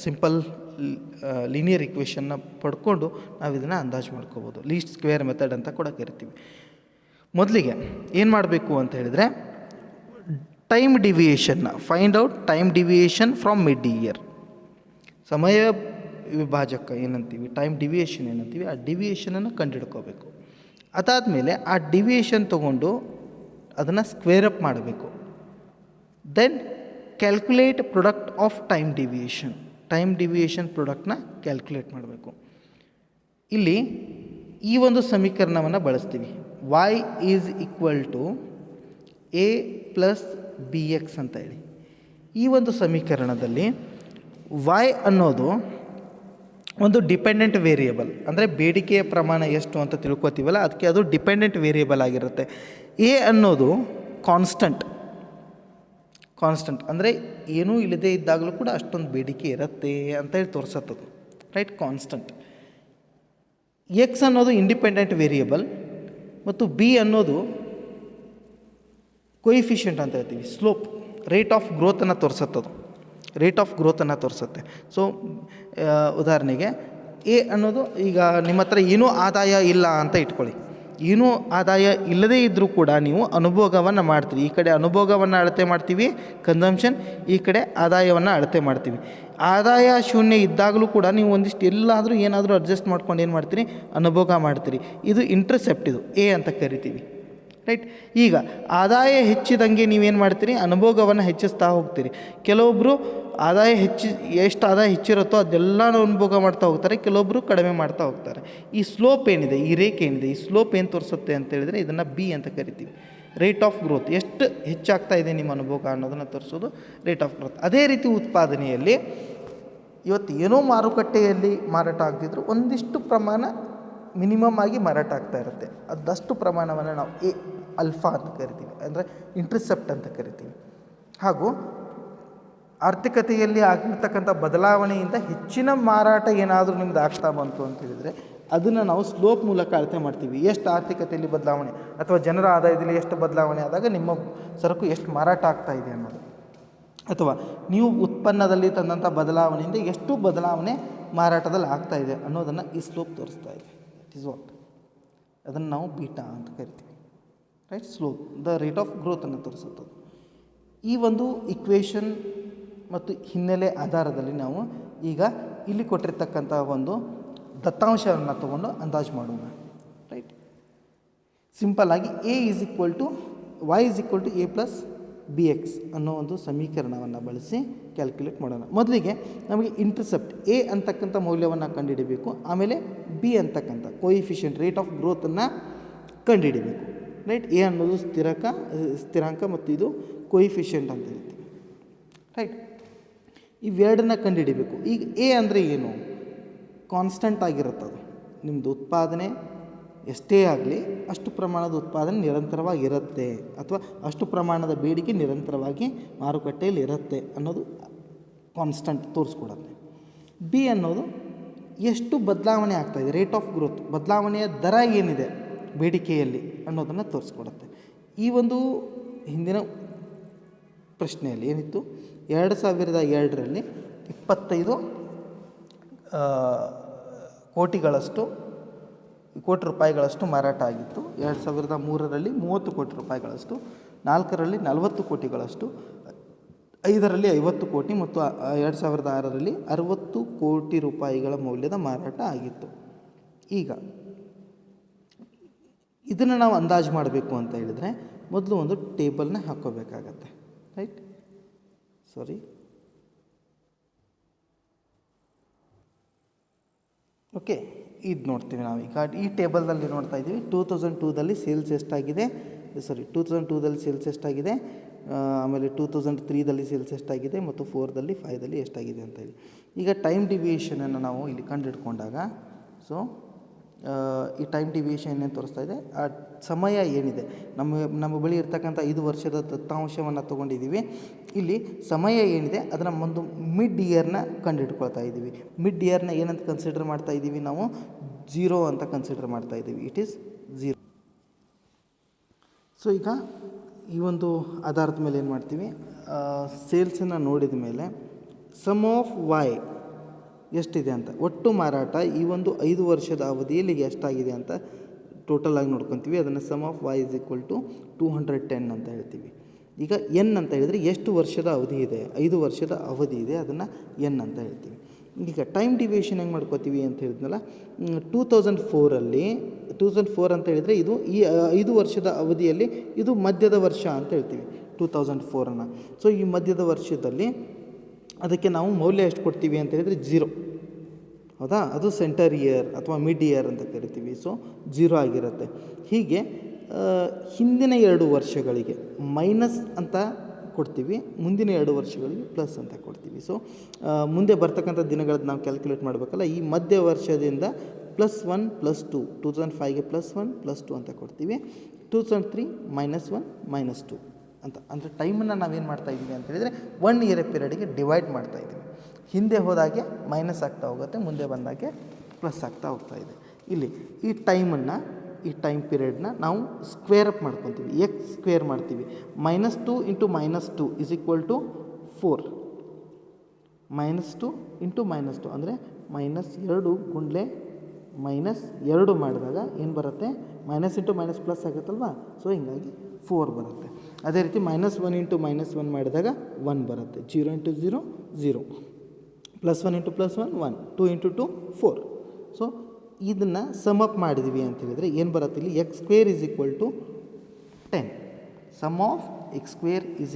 ಸಿಂಪಲ್ ಲೀನಿಯರ್ ಇಕ್ವೇಷನ್ನ ಪಡ್ಕೊಂಡು ನಾವು ಇದನ್ನು ಅಂದಾಜು ಮಾಡ್ಕೋಬೋದು. ಲೀಸ್ಟ್ ಸ್ಕ್ವೇರ್ ಮೆಥಡ್ ಅಂತ ಕೂಡ ಕರಿತೀವಿ. ಮೊದಲಿಗೆ ಏನು ಮಾಡಬೇಕು ಅಂತ ಹೇಳಿದರೆ ಟೈಮ್ ಡಿವಿಯೇಷನ್ನ find out time deviation from mid year. ಸಮಯ ವಿಭಾಜಕ ಏನಂತೀವಿ, ಟೈಮ್ ಡಿವಿಯೇಷನ್ ಏನಂತೀವಿ, ಆ ಡಿವಿಯೇಷನನ್ನು ಕಂಡುಹಿಡ್ಕೋಬೇಕು. ಅದಾದಮೇಲೆ ಆ ಡಿವಿಯೇಷನ್ ತೊಗೊಂಡು ಅದನ್ನು ಸ್ಕ್ವೇರ್ ಅಪ್ ಮಾಡಬೇಕು. Then calculate product of time deviation ಪ್ರಾಡಕ್ಟ್ನ ಕ್ಯಾಲ್ಕುಲೇಟ್ ಮಾಡಬೇಕು. ಇಲ್ಲಿ ಈ ಒಂದು ಸಮೀಕರಣವನ್ನು ಬಳಸ್ತೀವಿ. y is equal to a plus b x ಅಂತ ಹೇಳಿ. ಈ ಒಂದು ಸಮೀಕರಣದಲ್ಲಿ y ಅನ್ನೋದು ಒಂದು ಡಿಪೆಂಡೆಂಟ್ ವೇರಿಯೇಬಲ್, ಅಂದರೆ ಬೇಡಿಕೆಯ ಪ್ರಮಾಣ ಎಷ್ಟು ಅಂತ ತಿಳ್ಕೊತೀವಲ್ಲ, ಅದಕ್ಕೆ ಅದು ಡಿಪೆಂಡೆಂಟ್ ವೇರಿಯೇಬಲ್ ಆಗಿರುತ್ತೆ. ಎ ಅನ್ನೋದು ಕಾನ್ಸ್ಟಂಟ್, ಅಂದರೆ ಏನೂ ಇಲ್ಲದೇ ಇದ್ದಾಗಲೂ ಕೂಡ ಅಷ್ಟೊಂದು ಬೇಡಿಕೆ ಇರುತ್ತೆ ಅಂತೇಳಿ ತೋರಿಸತ್ತದು, ರೈಟ್, ಕಾನ್ಸ್ಟಂಟ್. ಎಕ್ಸ್ ಅನ್ನೋದು ಇಂಡಿಪೆಂಡೆಂಟ್ ವೇರಿಯೇಬಲ್ ಮತ್ತು ಬಿ ಅನ್ನೋದು ಕೊಯಿಫಿಷಿಯಂಟ್ ಅಂತ ಹೇಳ್ತೀವಿ, ಸ್ಲೋಪ್, ರೇಟ್ ಆಫ್ ಗ್ರೋತನ್ನು ತೋರಿಸುತ್ತೆ. ಸೊ ಉದಾಹರಣೆಗೆ ಎ ಅನ್ನೋದು, ಈಗ ನಿಮ್ಮ ಹತ್ರ ಏನೂ ಆದಾಯ ಇಲ್ಲ ಅಂತ ಇಟ್ಕೊಳ್ಳಿ. ಏನೂ ಆದಾಯ ಇಲ್ಲದೇ ಇದ್ದರೂ ಕೂಡ ನೀವು ಅನುಭೋಗವನ್ನು ಮಾಡ್ತೀರಿ. ಈ ಕಡೆ ಅನುಭೋಗವನ್ನು ಅಳತೆ ಮಾಡ್ತೀವಿ ಕನ್ಸಂಪ್ಷನ್, ಈ ಕಡೆ ಆದಾಯವನ್ನು ಅಳತೆ ಮಾಡ್ತೀವಿ. ಆದಾಯ ಶೂನ್ಯ ಇದ್ದಾಗಲೂ ಕೂಡ ನೀವು ಒಂದಿಷ್ಟು ಎಲ್ಲಾದರೂ ಏನಾದರೂ ಅಡ್ಜಸ್ಟ್ ಮಾಡ್ಕೊಂಡು ಏನು ಮಾಡ್ತೀರಿ, ಅನುಭೋಗ ಮಾಡ್ತೀರಿ. ಇದು ಇಂಟರ್ಸೆಪ್ಟ್, ಇದು ಎ ಅಂತ ಕರಿತೀವಿ, ರೈಟ್. ಈಗ ಆದಾಯ ಹೆಚ್ಚಿದಂಗೆ ನೀವೇನು ಮಾಡ್ತೀರಿ, ಅನುಭೋಗವನ್ನು ಹೆಚ್ಚಿಸ್ತಾ ಹೋಗ್ತೀರಿ. ಕೆಲವೊಬ್ಬರು ಎಷ್ಟು ಆದಾಯ ಹೆಚ್ಚಿರುತ್ತೋ ಅದೆಲ್ಲ ಅನುಭೋಗ ಮಾಡ್ತಾ ಹೋಗ್ತಾರೆ, ಕೆಲವೊಬ್ಬರು ಕಡಿಮೆ ಮಾಡ್ತಾ ಹೋಗ್ತಾರೆ. ಈ ಸ್ಲೋಪ್ ಏನಿದೆ, ಈ ರೇಖೆ ಏನಿದೆ, ಈ ಸ್ಲೋಪ್ ಏನು ತೋರಿಸುತ್ತೆ ಅಂತ ಹೇಳಿದರೆ ಇದನ್ನು ಬಿ ಅಂತ ಕರಿತೀವಿ, ರೇಟ್ ಆಫ್ ಗ್ರೋತ್. ಎಷ್ಟು ಹೆಚ್ಚಾಗ್ತಾ ಇದೆ ನಿಮ್ಮ ಅನುಭೋಗ ಅನ್ನೋದನ್ನು ತೋರಿಸೋದು ರೇಟ್ ಆಫ್ ಗ್ರೋತ್. ಅದೇ ರೀತಿ ಉತ್ಪಾದನೆಯಲ್ಲಿ ಇವತ್ತು ಏನೋ ಮಾರುಕಟ್ಟೆಯಲ್ಲಿ ಮಾರಾಟ ಆಗ್ತಿದ್ರು ಒಂದಿಷ್ಟು ಪ್ರಮಾಣ ಮಿನಿಮಮ್ ಆಗಿ ಮಾರಾಟ ಆಗ್ತಾ ಇರುತ್ತೆ. ಅದಷ್ಟು ಪ್ರಮಾಣವನ್ನು ನಾವು ಅಲ್ಫಾ ಅಂತ ಕರಿತೀವಿ, ಅಂದರೆ ಇಂಟರ್ಸೆಪ್ಟ್ ಅಂತ ಕರಿತೀವಿ. ಹಾಗೂ ಆರ್ಥಿಕತೆಯಲ್ಲಿ ಆಗಿರ್ತಕ್ಕಂಥ ಬದಲಾವಣೆಯಿಂದ ಹೆಚ್ಚಿನ ಮಾರಾಟ ಏನಾದರೂ ನಿಮ್ದು ಆಗ್ತಾ ಬಂತು ಅಂತ ಹೇಳಿದರೆ ಅದನ್ನು ನಾವು ಸ್ಲೋಪ್ ಮೂಲಕ ಅಳತೆ ಮಾಡ್ತೀವಿ. ಎಷ್ಟು ಆರ್ಥಿಕತೆಯಲ್ಲಿ ಬದಲಾವಣೆ ಅಥವಾ ಜನರ ಆದಾಯದಲ್ಲಿ ಎಷ್ಟು ಬದಲಾವಣೆ ಆದಾಗ ನಿಮ್ಮ ಸರಕು ಎಷ್ಟು ಮಾರಾಟ ಆಗ್ತಾ ಇದೆ ಅನ್ನೋದು, ಅಥವಾ ನೀವು ಉತ್ಪನ್ನದಲ್ಲಿ ತಂದಂಥ ಬದಲಾವಣೆಯಿಂದ ಎಷ್ಟು ಬದಲಾವಣೆ ಮಾರಾಟದಲ್ಲಿ ಆಗ್ತಾ ಇದೆ ಅನ್ನೋದನ್ನು ಈ ಸ್ಲೋಪ್ ತೋರಿಸ್ತಾ ಇದೆ. ಇಟ್ ಈಸ್ ವಾಟ್, ಅದನ್ನು ನಾವು ಬೀಟಾ ಅಂತ ಕರಿತೀವಿ, right. Slope the rate of ಗ್ರೋತನ್ನು ತೋರಿಸುತ್ತದೆ. ಈ ಒಂದು ಇಕ್ವೇಷನ್ ಮತ್ತು ಹಿನ್ನೆಲೆ ಆಧಾರದಲ್ಲಿ ನಾವು ಈಗ ಇಲ್ಲಿ ಕೊಟ್ಟಿರ್ತಕ್ಕಂಥ ಒಂದು ದತ್ತಾಂಶವನ್ನು ತಗೊಂಡು ಅಂದಾಜು ಮಾಡೋಣ, ರೈಟ್. ಸಿಂಪಲ್ಲಾಗಿ a is equal to y is equal to a plus b x ಅನ್ನೋ ಒಂದು ಸಮೀಕರಣವನ್ನು ಬಳಸಿ ಕ್ಯಾಲ್ಕುಲೇಟ್ ಮಾಡೋಣ. ಮೊದಲಿಗೆ ನಮಗೆ ಇಂಟರ್ಸೆಪ್ಟ್ ಎ ಅಂತಕ್ಕಂಥ ಮೌಲ್ಯವನ್ನು ಕಂಡುಹಿಡಿಬೇಕು, ಆಮೇಲೆ ಬಿ ಅಂತಕ್ಕಂಥ ಕೊಯಿಫಿಷಿಯಂಟ್ ರೇಟ್ ಆಫ್ ಗ್ರೋತನ್ನು ಕಂಡುಹಿಡಿಬೇಕು, ರೈಟ್. ಎ ಅನ್ನೋದು ಸ್ಥಿರಾಂಕ ಮತ್ತು ಇದು ಕೊಯಿಫಿಷಿಯಂಟ್ ಅಂತ ಹೇಳ್ತೀವಿ, ರೈಟ್. ಇವೆರಡನ್ನ ಕಂಡುಹಿಡಿಬೇಕು. ಈಗ ಎ ಅಂದರೆ ಏನು, ಕಾನ್ಸ್ಟಂಟ್ ಆಗಿರುತ್ತದು. ನಿಮ್ಮದು ಉತ್ಪಾದನೆ ಎಷ್ಟೇ ಆಗಲಿ ಅಷ್ಟು ಪ್ರಮಾಣದ ಉತ್ಪಾದನೆ ನಿರಂತರವಾಗಿರುತ್ತೆ, ಅಥವಾ ಅಷ್ಟು ಪ್ರಮಾಣದ ಬೇಡಿಕೆ ನಿರಂತರವಾಗಿ ಮಾರುಕಟ್ಟೆಯಲ್ಲಿ ಇರುತ್ತೆ ಅನ್ನೋದು ಕಾನ್ಸ್ಟಂಟ್ ತೋರಿಸ್ಕೊಡುತ್ತೆ. ಬಿ ಅನ್ನೋದು ಎಷ್ಟು ಬದಲಾವಣೆ ಆಗ್ತಾಯಿದೆ, ರೇಟ್ ಆಫ್ ಗ್ರೋತ್, ಬದಲಾವಣೆಯ ದರ ಏನಿದೆ ಬೇಡಿಕೆಯಲ್ಲಿ ಅನ್ನೋದನ್ನು ತೋರಿಸ್ಕೊಡುತ್ತೆ. ಈ ಒಂದು ಹಿಂದಿನ ಪ್ರಶ್ನೆಯಲ್ಲಿ ಏನಿತ್ತು, 2002ರಲ್ಲಿ 25 ಕೋಟಿ ರೂಪಾಯಿಗಳಷ್ಟು ಮಾರಾಟ ಆಗಿತ್ತು. 2003ರಲ್ಲಿ 30 ಕೋಟಿ ರೂಪಾಯಿಗಳಷ್ಟು, 4ರಲ್ಲಿ 40 ಕೋಟಿಗಳಷ್ಟು, 5ರಲ್ಲಿ 50 ಕೋಟಿ ಮತ್ತು 2006ರಲ್ಲಿ 60 ಕೋಟಿ ರೂಪಾಯಿಗಳ ಮೌಲ್ಯದ ಮಾರಾಟ ಆಗಿತ್ತು. ಈಗ ಇದನ್ನು ನಾವು ಅಂದಾಜು ಮಾಡಬೇಕು ಅಂತ ಹೇಳಿದರೆ ಮೊದಲು ಒಂದು ಟೇಬಲ್ನ ಹಾಕ್ಕೋಬೇಕಾಗತ್ತೆ, ರೈಟ್. ಓಕೆ, ಇದು ನೋಡ್ತೀವಿ ನಾವೀಗ. ಈ ಟೇಬಲ್ನಲ್ಲಿ ನೋಡ್ತಾ ಇದ್ದೀವಿ 2002ದಲ್ಲಿ ಸೇಲ್ಸ್ ಎಷ್ಟಾಗಿದೆ, 2002ದಲ್ಲಿ ಸೇಲ್ಸ್ ಎಷ್ಟಾಗಿದೆ, ಆಮೇಲೆ 2003ದಲ್ಲಿ ಸೇಲ್ಸ್ ಎಷ್ಟಾಗಿದೆ ಮತ್ತು 4ದಲ್ಲಿ 5ದಲ್ಲಿ ಎಷ್ಟಾಗಿದೆ ಅಂತ ಹೇಳಿ. ಈಗ ಟೈಮ್ ಡಿವಿಯೇಷನನ್ನು ನಾವು ಇಲ್ಲಿ ಕಂಡುಹಿಡ್ಕೊಂಡಾಗ, ಸೊ ಈ ಟೈಮ್ ಡಿವಿಯೇಷನ್ ಏನೇನು ತೋರಿಸ್ತಾ ಇದೆ, ಆ ಸಮಯ ಏನಿದೆ, ನಮ್ಮ ಬಳಿ ಇರ್ತಕ್ಕಂಥ 5 ವರ್ಷದ ದತ್ತಾಂಶವನ್ನು ತೊಗೊಂಡಿದ್ದೀವಿ. ಇಲ್ಲಿ ಸಮಯ ಏನಿದೆ ಅದನ್ನು ಒಂದು ಮಿಡ್ ಇಯರ್ನ ಕಂಡುಹಿಡ್ಕೊಳ್ತಾ ಇದ್ದೀವಿ. ಮಿಡ್ ಇಯರ್ನ ಏನಂತ ಕನ್ಸಿಡರ್ ಮಾಡ್ತಾ ಇದ್ದೀವಿ ನಾವು, 0 ಅಂತ ಕನ್ಸಿಡರ್ ಮಾಡ್ತಾ ಇದ್ದೀವಿ. It is 0. ಸೊ ಈಗ ಈ ಒಂದು ಆಧಾರದ ಮೇಲೆ ಏನು ಮಾಡ್ತೀವಿ, ಸೇಲ್ಸನ್ನು ನೋಡಿದ ಮೇಲೆ ಸಮ್ ಆಫ್ ವೈ ಎಷ್ಟಿದೆ ಅಂತ, ಒಟ್ಟು ಮಾರಾಟ ಈ ಒಂದು 5 ವರ್ಷದ ಅವಧಿಯಲ್ಲಿ ಎಷ್ಟಾಗಿದೆ ಅಂತ ಟೋಟಲ್ ಆಗಿ ನೋಡ್ಕೊತೀವಿ. ಅದನ್ನು sum of y is equal to 210 ಅಂತ ಹೇಳ್ತೀವಿ. ಈಗ ಎನ್ ಅಂತ ಹೇಳಿದರೆ ಎಷ್ಟು ವರ್ಷದ ಅವಧಿ ಇದೆ, 5 ವರ್ಷದ ಅವಧಿ ಇದೆ, ಅದನ್ನು ಎನ್ ಅಂತ ಹೇಳ್ತೀವಿ. ಈಗ ಟೈಮ್ ಡಿವಿಯೇಷನ್ ಹೆಂಗೆ ಮಾಡ್ಕೋತೀವಿ ಅಂತ ಹೇಳಿದ್ನಲ್ಲ, 2004 ಅಂತ ಹೇಳಿದರೆ ಇದು ಈ 5 ವರ್ಷದ ಅವಧಿಯಲ್ಲಿ ಇದು ಮಧ್ಯದ ವರ್ಷ ಅಂತ ಹೇಳ್ತೀವಿ 2004. ಸೊ ಈ ಮಧ್ಯದ ವರ್ಷದಲ್ಲಿ ಅದಕ್ಕೆ ನಾವು ಮೌಲ್ಯ ಎಷ್ಟು ಕೊಡ್ತೀವಿ ಅಂತ ಹೇಳಿದರೆ 0. ಹೌದಾ, ಅದು ಸೆಂಟರ್ ಇಯರ್ ಅಥವಾ ಮಿಡ್ ಇಯರ್ ಅಂತ ಕರಿತೀವಿ. ಸೊ 0 ಆಗಿರುತ್ತೆ. ಹೀಗೆ ಹಿಂದಿನ 2 ವರ್ಷಗಳಿಗೆ ಮೈನಸ್ ಅಂತ ಕೊಡ್ತೀವಿ, ಮುಂದಿನ 2 ವರ್ಷಗಳಿಗೆ ಪ್ಲಸ್ ಅಂತ ಕೊಡ್ತೀವಿ. ಸೊ ಮುಂದೆ ಬರ್ತಕ್ಕಂಥ ದಿನಗಳದ್ದು ನಾವು ಕ್ಯಾಲ್ಕುಲೇಟ್ ಮಾಡಬೇಕಲ್ಲ, ಈ ಮಧ್ಯ ವರ್ಷದಿಂದ +1 +2, 2005ಗೆ +1 +2 ಅಂತ ಕೊಡ್ತೀವಿ, 2003 -1 -2 ಅಂತ. ಅಂದರೆ ಟೈಮನ್ನು ನಾವೇನು ಮಾಡ್ತಾಯಿದ್ದೀವಿ ಅಂತ ಹೇಳಿದರೆ 1 ಇಯರ್ ಪೀರಿಯಡ್ಗೆ ಡಿವೈಡ್ ಮಾಡ್ತಾಯಿದ್ದೀವಿ. ಹಿಂದೆ ಹೋದಾಗೆ ಮೈನಸ್ ಆಗ್ತಾ ಹೋಗುತ್ತೆ, ಮುಂದೆ ಬಂದಾಗೆ ಪ್ಲಸ್ ಆಗ್ತಾ ಹೋಗ್ತಾ ಇದೆ. ಇಲ್ಲಿ ಈ ಟೈಮ್ ಪೀರಿಯಡ್ನ ನಾವು ಸ್ಕ್ವೇರ್ ಅಪ್ ಮಾಡ್ಕೊತೀವಿ, ಎಕ್ಸ್ ಸ್ಕ್ವೇರ್ ಮಾಡ್ತೀವಿ. -2 × -2 = 4. -2 × -2 ಅಂದರೆ -2 ಗುಂಡ್ಲೆ -2 ಮಾಡಿದಾಗ ಏನು ಬರುತ್ತೆ, ಮೈನಸ್ ಇಂಟು ಮೈನಸ್ ಪ್ಲಸ್ ಆಗುತ್ತಲ್ವಾ. ಸೊ ಹಿಂಗಾಗಿ 4 ಬರುತ್ತೆ. ಅದೇ ರೀತಿ -1 × -1 ಮಾಡಿದಾಗ 1 ಬರುತ್ತೆ. 0 × 0 0, +1 × +1 1, 2 × 2 4. ಸೊ ಇದನ್ನು ಸಮ್ ಅಪ್ ಮಾಡಿದ್ವಿ ಅಂತ ಹೇಳಿದರೆ ಏನು ಬರುತ್ತೆ, ಇಲ್ಲಿ x² = 10. Sum of x² =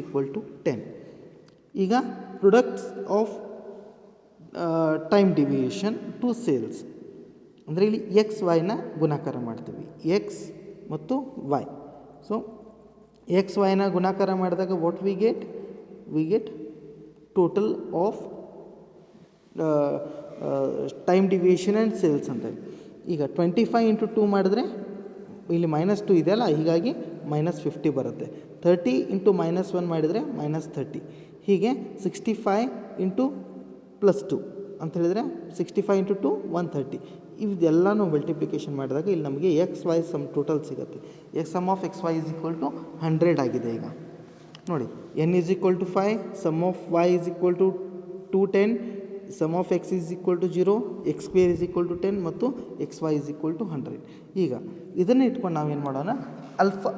10. ಈಗ products of time deviation to sales ಅಂದರೆ ಇಲ್ಲಿ XYನ ಗುಣಾಕಾರ ಮಾಡ್ತೀವಿ, X ಮತ್ತು Y. ಸೊ XYನ ಗುಣಾಕಾರ ಮಾಡಿದಾಗ what we get total of time deviation and sales ಅಂತ. ಈಗ 25 × 2 ಮಾಡಿದ್ರೆ ಇಲ್ಲಿ -2 ಇದೆಯಲ್ಲ, ಹೀಗಾಗಿ -50 ಬರುತ್ತೆ. 30 × -1 ಮಾಡಿದರೆ -30. ಹೀಗೆ 65 × +2 ಅಂತ ಹೇಳಿದರೆ 65 × 2 130. ಇದೆಲ್ಲನೂ ಮಲ್ಟಿಪ್ಲಿಕೇಶನ್ ಮಾಡಿದಾಗ ಇಲ್ಲಿ ನಮಗೆ XY ಸಮ್ ಟೋಟಲ್ ಸಿಗುತ್ತೆ. ಸಮ್ ಆಫ್ XY = 100 ಆಗಿದೆ. ಈಗ ನೋಡಿ, n = 5, sum of Y = 210, sum of x = 0, x² = 10 ಮತ್ತು XY = 100. ಈಗ ಇದನ್ನು ಇಟ್ಕೊಂಡು ನಾವೇನು ಮಾಡೋಣ, ಆಲ್ಫಾ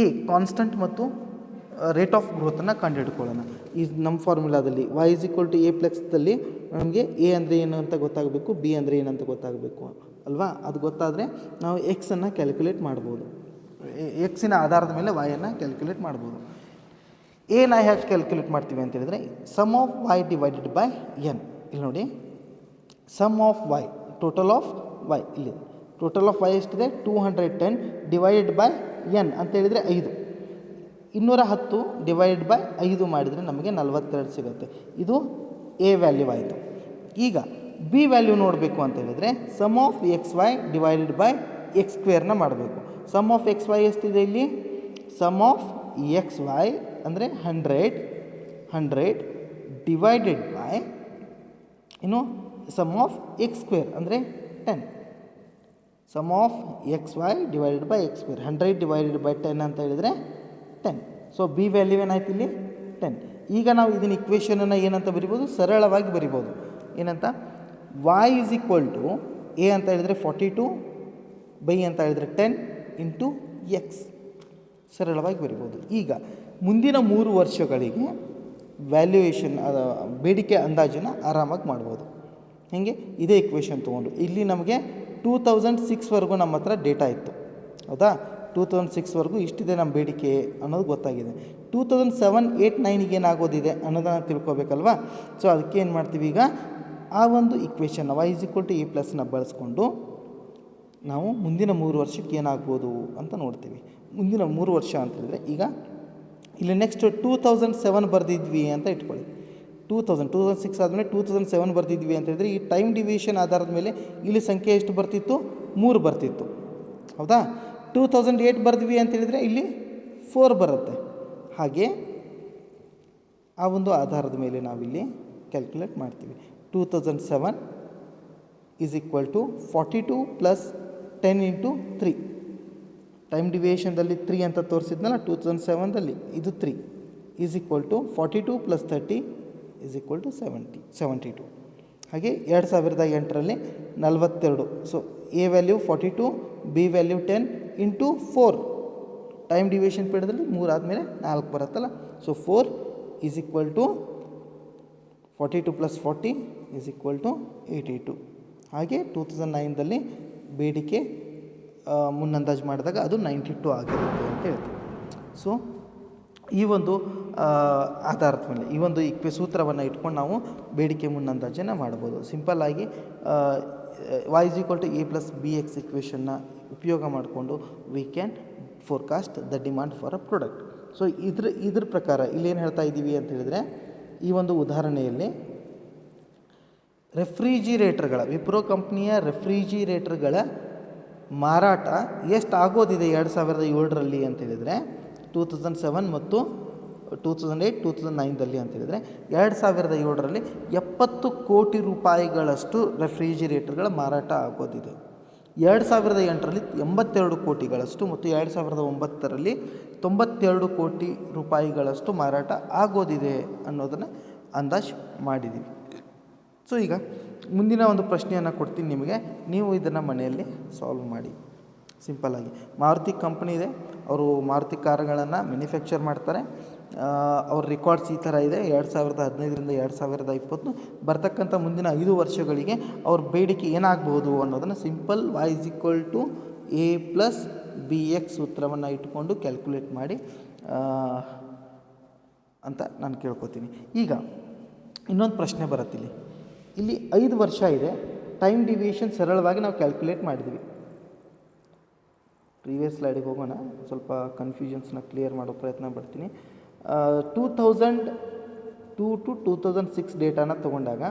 ಎ ಕಾನ್ಸ್ಟಂಟ್ ಮತ್ತು ರೇಟ್ ಆಫ್ ಗ್ರೋತನ್ನು ಕಂಡುಹಿಡ್ಕೊಳ್ಳೋಣ. ಈ ನಮ್ಮ ಫಾರ್ಮುಲಾದಲ್ಲಿ y = a+ದಲ್ಲಿ ನಮಗೆ a ಅಂದರೆ ಏನು ಅಂತ ಗೊತ್ತಾಗಬೇಕು, b ಅಂದರೆ ಏನಂತ ಗೊತ್ತಾಗಬೇಕು ಅಲ್ವಾ. ಅದು ಗೊತ್ತಾದರೆ ನಾವು ಎಕ್ಸನ್ನು ಕ್ಯಾಲ್ಕುಲೇಟ್ ಮಾಡ್ಬೋದು, ಎಕ್ಸಿನ ಆಧಾರದ ಮೇಲೆ y-ಅನ್ನು ಕ್ಯಾಲ್ಕುಲೇಟ್ ಮಾಡ್ಬೋದು. ಎನ ಹೇಗೆ ಕ್ಯಾಲ್ಕುಲೇಟ್ ಮಾಡ್ತೀವಿ ಅಂತ ಹೇಳಿದರೆ ಸಮ್ ಆಫ್ y / n. ಇಲ್ಲಿ ನೋಡಿ, sum of y total of y, ಇಲ್ಲಿ ಟೋಟಲ್ ಆಫ್ y ಎಷ್ಟಿದೆ 210 / n ಅಂತ ಹೇಳಿದರೆ 5. 210 / 5 ಮಾಡಿದರೆ ನಮಗೆ 42 ಸಿಗುತ್ತೆ. ಇದು ಎ ವ್ಯಾಲ್ಯೂ ಆಯಿತು. ಈಗ ಬಿ ವ್ಯಾಲ್ಯೂ ನೋಡಬೇಕು ಅಂತ ಹೇಳಿದರೆ ಸಮ್ ಆಫ್ XY / x² ಮಾಡಬೇಕು. ಸಮ್ ಆಫ್ XY ಎಷ್ಟಿದೆ ಇಲ್ಲಿ, ಸಮ್ ಆಫ್ XY ಅಂದರೆ 100 divided by some of x² ಅಂದರೆ 10. ಸಮ್ ಆಫ್ XY / x², 100 / 10 ಅಂತ ಹೇಳಿದರೆ 10. ಸೊ ಬಿ ವ್ಯಾಲ್ಯೂ ಏನಾಯ್ತು ಇಲ್ಲಿ 10. ಈಗ ನಾವು ಇದನ್ನ ಇಕ್ವೇಷನನ್ನು ಏನಂತ ಬರಿಬೋದು, ಸರಳವಾಗಿ ಬರಿಬೋದು. ಏನಂತ, y = a ಅಂತ ಹೇಳಿದರೆ 42, ಬೈ ಅಂತ ಹೇಳಿದರೆ 10 × x ಸರಳವಾಗಿ ಬರಿಬೋದು. ಈಗ ಮುಂದಿನ 3 ವರ್ಷಗಳಿಗೆ ವ್ಯಾಲ್ಯೂಯೇಷನ್ ಬೇಡಿಕೆ ಅಂದಾಜನ್ನು ಆರಾಮಾಗಿ ಮಾಡ್ಬೋದು. ಹೇಗೆ, ಇದೇ ಇಕ್ವೇಷನ್ ತೊಗೊಂಡು ಇಲ್ಲಿ ನಮಗೆ 2006ವರೆಗೂ ನಮ್ಮ ಹತ್ರ ಡೇಟಾ ಇತ್ತು. ಹೌದಾ, 2006ವರೆಗೂ ಇಷ್ಟಿದೆ ನಮ್ಮ ಬೇಡಿಕೆ ಅನ್ನೋದು ಗೊತ್ತಾಗಿದೆ. 2007, 8, 9ಗೆ ಏನಾಗೋದಿದೆ ಅನ್ನೋದನ್ನು ತಿಳ್ಕೊಬೇಕಲ್ವಾ. ಸೊ ಅದಕ್ಕೆ ಏನು ಮಾಡ್ತೀವಿ, ಈಗ ಆ ಒಂದು ಇಕ್ವೇಷನ್ನ y = a+ನ ಬಳಸ್ಕೊಂಡು ನಾವು ಮುಂದಿನ 3 ವರ್ಷಕ್ಕೆ ಏನಾಗ್ಬೋದು ಅಂತ ನೋಡ್ತೀವಿ. ಮುಂದಿನ 3 ವರ್ಷ ಅಂತ ಹೇಳಿದರೆ ಈಗ ಇಲ್ಲಿ ನೆಕ್ಸ್ಟ್ 2007 ಬರೆದಿದ್ವಿ ಅಂತ ಇಟ್ಕೊಳ್ಳಿ. 2006 ಆದಮೇಲೆ 2007 ಬರೆದಿದ್ವಿ ಅಂತ ಹೇಳಿದರೆ ಈ ಟೈಮ್ ಡಿವಿಯೇಷನ್ ಆಧಾರದ ಮೇಲೆ ಇಲ್ಲಿ ಸಂಖ್ಯೆ ಎಷ್ಟು ಬರ್ತಿತ್ತು, 3 ಬರ್ತಿತ್ತು. ಹೌದಾ, 2008 ಬರೆದ್ವಿ ಅಂತ ಹೇಳಿದರೆ ಇಲ್ಲಿ 4 ಬರುತ್ತೆ. ಹಾಗೆ ಆ ಒಂದು ಆಧಾರದ ಮೇಲೆ ನಾವಿಲ್ಲಿ ಕ್ಯಾಲ್ಕುಲೇಟ್ ಮಾಡ್ತೀವಿ. 2007 = 42 + 10 × 3. ಟೈಮ್ ಡಿವಿಯೇಷನ್ದಲ್ಲಿ 3 ಅಂತ ತೋರಿಸಿದ್ನಲ್ಲ 2007ದಲ್ಲಿ, ಇದು 3 = 42 + 30 = 72. ಹಾಗೆ 2008ರಲ್ಲಿ 42. So A value 42, B value 10 × 4. Time deviation ಪೀರಿಯಡಲ್ಲಿ 3 ಆದಮೇಲೆ 4 ಬರುತ್ತಲ್ಲ. So 4 = 42 + 40 is equal to 82. ಹಾಗೆ 2009ದಲ್ಲಿ ಬೇಡಿಕೆ ಮುನ್ನಂದಾಜು ಮಾಡಿದಾಗ ಅದು 92 ಆಗಿರುತ್ತೆ ಅಂತ ಹೇಳ್ತೀವಿ. ಸೊ ಈ ಒಂದು ಆಧಾರದ ಮೇಲೆ ಈ ಒಂದು ಸೂತ್ರವನ್ನು ಇಟ್ಕೊಂಡು ನಾವು ಬೇಡಿಕೆ ಮುನ್ನಂದಾಜನ್ನು ಮಾಡ್ಬೋದು. ಸಿಂಪಲ್ಲಾಗಿ y = a + bx ಇಕ್ವೇಷನ್ನ ಉಪಯೋಗ ಮಾಡಿಕೊಂಡು V can forecast the demand for a product. So ಇದ್ರ ಪ್ರಕಾರ ಇಲ್ಲೇನು ಹೇಳ್ತಾ ಇದ್ದೀವಿ ಅಂತ ಹೇಳಿದರೆ, ಈ ಒಂದು ಉದಾಹರಣೆಯಲ್ಲಿ ರೆಫ್ರಿಜಿರೇಟರ್ಗಳ ವಿಪ್ರೋ ಕಂಪ್ನಿಯ ರೆಫ್ರಿಜಿರೇಟರ್ಗಳ ಮಾರಾಟ ಎಷ್ಟು ಆಗೋದಿದೆ 2007ರಲ್ಲಿ ಅಂತ ಹೇಳಿದರೆ, 2007 ಮತ್ತು 2008, 2009ದಲ್ಲಿ ಅಂತ ಹೇಳಿದರೆ 2007ರಲ್ಲಿ 70 ಕೋಟಿ ರೂಪಾಯಿಗಳಷ್ಟು ರೆಫ್ರಿಜಿರೇಟರ್ಗಳ ಮಾರಾಟ ಆಗೋದಿದೆ. 2008ರಲ್ಲಿ 82 ಕೋಟಿಗಳಷ್ಟು ಮತ್ತು 2009ರಲ್ಲಿ 92 ಕೋಟಿ ರೂಪಾಯಿಗಳಷ್ಟು ಮಾರಾಟ ಆಗೋದಿದೆ ಅನ್ನೋದನ್ನು ಅಂದಾಜು ಮಾಡಿದ್ದೀವಿ. ಸೊ ಈಗ ಮುಂದಿನ ಒಂದು ಪ್ರಶ್ನೆಯನ್ನು ಕೊಡ್ತೀನಿ ನಿಮಗೆ, ನೀವು ಇದನ್ನು ಮನೆಯಲ್ಲಿ ಸಾಲ್ವ್ ಮಾಡಿ. ಸಿಂಪಲ್ಲಾಗಿ ಮಾರುತಿ ಕಂಪ್ನಿ ಇದೆ, ಅವರು ಮಾರುತಿ ಕಾರುಗಳನ್ನು ಮ್ಯಾನುಫ್ಯಾಕ್ಚರ್ ಮಾಡ್ತಾರೆ. ಅವ್ರ ರೆಕಾರ್ಡ್ಸ್ ಈ ಥರ ಇದೆ. 2015ರಿಂದ 2020 ಬರ್ತಕ್ಕಂಥ ಮುಂದಿನ 5 ವರ್ಷಗಳಿಗೆ ಅವ್ರ ಬೇಡಿಕೆ ಏನಾಗಬಹುದು ಅನ್ನೋದನ್ನು ಸಿಂಪಲ್ y = a + bx ಸೂತ್ರವನ್ನು ಇಟ್ಕೊಂಡು ಕ್ಯಾಲ್ಕುಲೇಟ್ ಮಾಡಿ ಅಂತ ನಾನು ಕೇಳ್ಕೊತೀನಿ. ಈಗ ಇನ್ನೊಂದು ಪ್ರಶ್ನೆ ಬರುತ್ತಿಲ್ಲಿ. ಇಲ್ಲಿ 5 ವರ್ಷ ಇದೆ. ಟೈಮ್ ಡಿವಿಯೇಷನ್ ಸರಳವಾಗಿ ನಾವು ಕ್ಯಾಲ್ಕುಲೇಟ್ ಮಾಡಿದ್ವಿ. ಪ್ರೀವಿಯಸ್ ಸ್ಲೈಡಿಗೆ ಹೋಗೋಣ, ಸ್ವಲ್ಪ ಕನ್ಫ್ಯೂಷನ್ಸ್ನ ಕ್ಲಿಯರ್ ಮಾಡೋ ಪ್ರಯತ್ನ ಪಡ್ತೀನಿ. 2002 to 2006 ಡೇಟಾನ ತೊಗೊಂಡಾಗ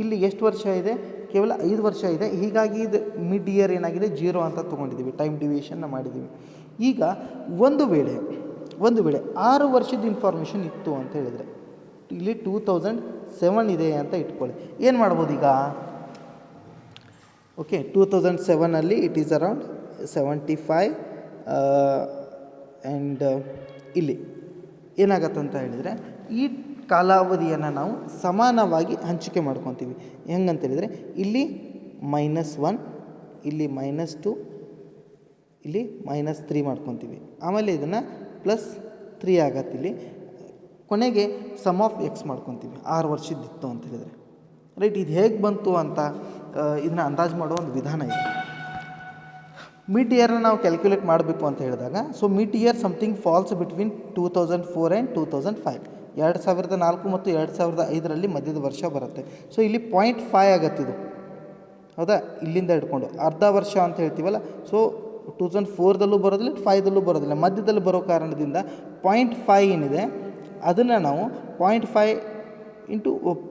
ಇಲ್ಲಿ ಎಷ್ಟು ವರ್ಷ ಇದೆ? ಕೇವಲ 5 ವರ್ಷ ಇದೆ. ಹೀಗಾಗಿ ಇದು ಮಿಡ್ ಇಯರ್ ಏನಾಗಿದೆ 0 ಅಂತ ತೊಗೊಂಡಿದ್ದೀವಿ, ಟೈಮ್ ಡಿವಿಯೇಷನ್ನ ಮಾಡಿದ್ದೀವಿ. ಈಗ ಒಂದು ವೇಳೆ 6 ವರ್ಷದ ಇನ್ಫಾರ್ಮೇಷನ್ ಇತ್ತು ಅಂತ ಹೇಳಿದರೆ, ಇಲ್ಲಿ 2007 ಇದೆ ಅಂತ ಇಟ್ಕೊಳ್ಳಿ, ಏನು ಮಾಡ್ಬೋದು ಈಗ? ಓಕೆ, 2007ಅಲ್ಲಿ ಇಟ್ ಈಸ್ ಅರೌಂಡ್ 75 ಆ್ಯಂಡ್ ಇಲ್ಲಿ ಏನಾಗತ್ತೆ ಅಂತ ಹೇಳಿದರೆ, ಈ ಕಾಲಾವಧಿಯನ್ನು ನಾವು ಸಮಾನವಾಗಿ ಹಂಚಿಕೆ ಮಾಡ್ಕೊತೀವಿ. ಹೆಂಗಂತೇಳಿದರೆ, ಇಲ್ಲಿ -1, ಇಲ್ಲಿ -2, ಇಲ್ಲಿ -3 ಮಾಡ್ಕೊತೀವಿ. ಆಮೇಲೆ ಇದನ್ನು +3 ಆಗತ್ತೆ. ಇಲ್ಲಿ ಕೊನೆಗೆ ಸಮ್ ಆಫ್ ಎಕ್ಸ್ ಮಾಡ್ಕೊತೀವಿ. 6 ವರ್ಷದಿತ್ತು ಅಂತ ಹೇಳಿದರೆ, ರೈಟ್. ಇದು ಹೇಗೆ ಬಂತು ಅಂತ ಇದನ್ನ ಅಂದಾಜು ಮಾಡೋ ಒಂದು ವಿಧಾನ ಇದೆ. ಮಿಡ್ ಇಯರ್ನ ನಾವು ಕ್ಯಾಲ್ಕುಲೇಟ್ ಮಾಡಬೇಕು ಅಂತ ಹೇಳಿದಾಗ, so mid year something falls between 2004 and 2005. 2004 ಮತ್ತು 2005ರಲ್ಲಿ ಮಧ್ಯದ ವರ್ಷ ಬರುತ್ತೆ. ಸೊ ಇಲ್ಲಿ 0.5 ಆಗತ್ತೆ ಇದು, ಹೌದಾ? ಇಲ್ಲಿಂದ ಹಿಡ್ಕೊಂಡು ಅರ್ಧ ವರ್ಷ ಅಂತ ಹೇಳ್ತೀವಲ್ಲ. ಸೊ 2004ದಲ್ಲೂ ಬರೋದಿಲ್ಲ, 5ದಲ್ಲೂ ಬರೋದಿಲ್ಲ, ಮಧ್ಯದಲ್ಲಿ ಬರೋ ಕಾರಣದಿಂದ 0.5 ಏನಿದೆ ಅದನ್ನು ನಾವು 0.5 +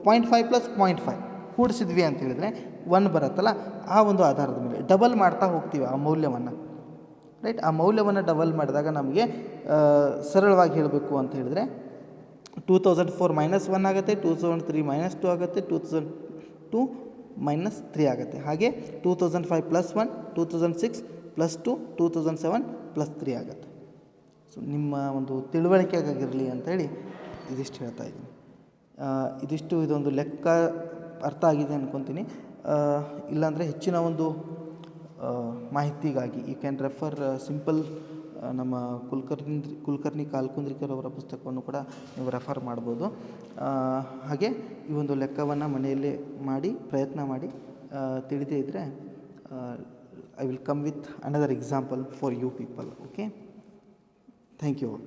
0.5 ಕೂಡಿಸಿದ್ವಿ ಅಂತ ಹೇಳಿದರೆ 1 ಬರುತ್ತಲ್ಲ. ಆ ಒಂದು ಆಧಾರದ ಮೇಲೆ ಡಬಲ್ ಮಾಡ್ತಾ ಹೋಗ್ತೀವಿ ಆ ಮೌಲ್ಯವನ್ನು, ರೈಟ್. ಆ ಮೌಲ್ಯವನ್ನು ಡಬಲ್ ಮಾಡಿದಾಗ ನಮಗೆ ಸರಳವಾಗಿ ಹೇಳಬೇಕು ಅಂತ ಹೇಳಿದರೆ 2004 -1 ಆಗುತ್ತೆ, 2003 -2 ಆಗುತ್ತೆ, 2002 -3 ಆಗುತ್ತೆ. ಹಾಗೆ 2005 +1, 2006 +2, 2007 +3 ಆಗುತ್ತೆ. ಸೊ ನಿಮ್ಮ ಒಂದು ತಿಳುವಳಿಕೆಗಾಗಿರಲಿ ಅಂಥೇಳಿ ಇದಿಷ್ಟು ಹೇಳ್ತಾ ಇದ್ದೀನಿ. ಇದೊಂದು ಲೆಕ್ಕ ಅರ್ಥ ಆಗಿದೆ ಅಂದ್ಕೊತೀನಿ. ಇಲ್ಲಾಂದರೆ ಹೆಚ್ಚಿನ ಒಂದು ಮಾಹಿತಿಗಾಗಿ ಯು ಕ್ಯಾನ್ ರೆಫರ್ ಸಿಂಪಲ್ ನಮ್ಮ ಕುಲಕರ್ಣಿ ಕಾಲ್ಕುಂದ್ರಿಕರ್ ಅವರ ಪುಸ್ತಕವನ್ನು ಕೂಡ ನೀವು ರೆಫರ್ ಮಾಡ್ಬೋದು. ಹಾಗೆ ಈ ಒಂದು ಲೆಕ್ಕವನ್ನು ಮನೆಯಲ್ಲೇ ಮಾಡಿ ಪ್ರಯತ್ನ ಮಾಡಿ, ತಿಳಿದೇ ಇದ್ದರೆ I will come with another example for you people. Okay, thank you all.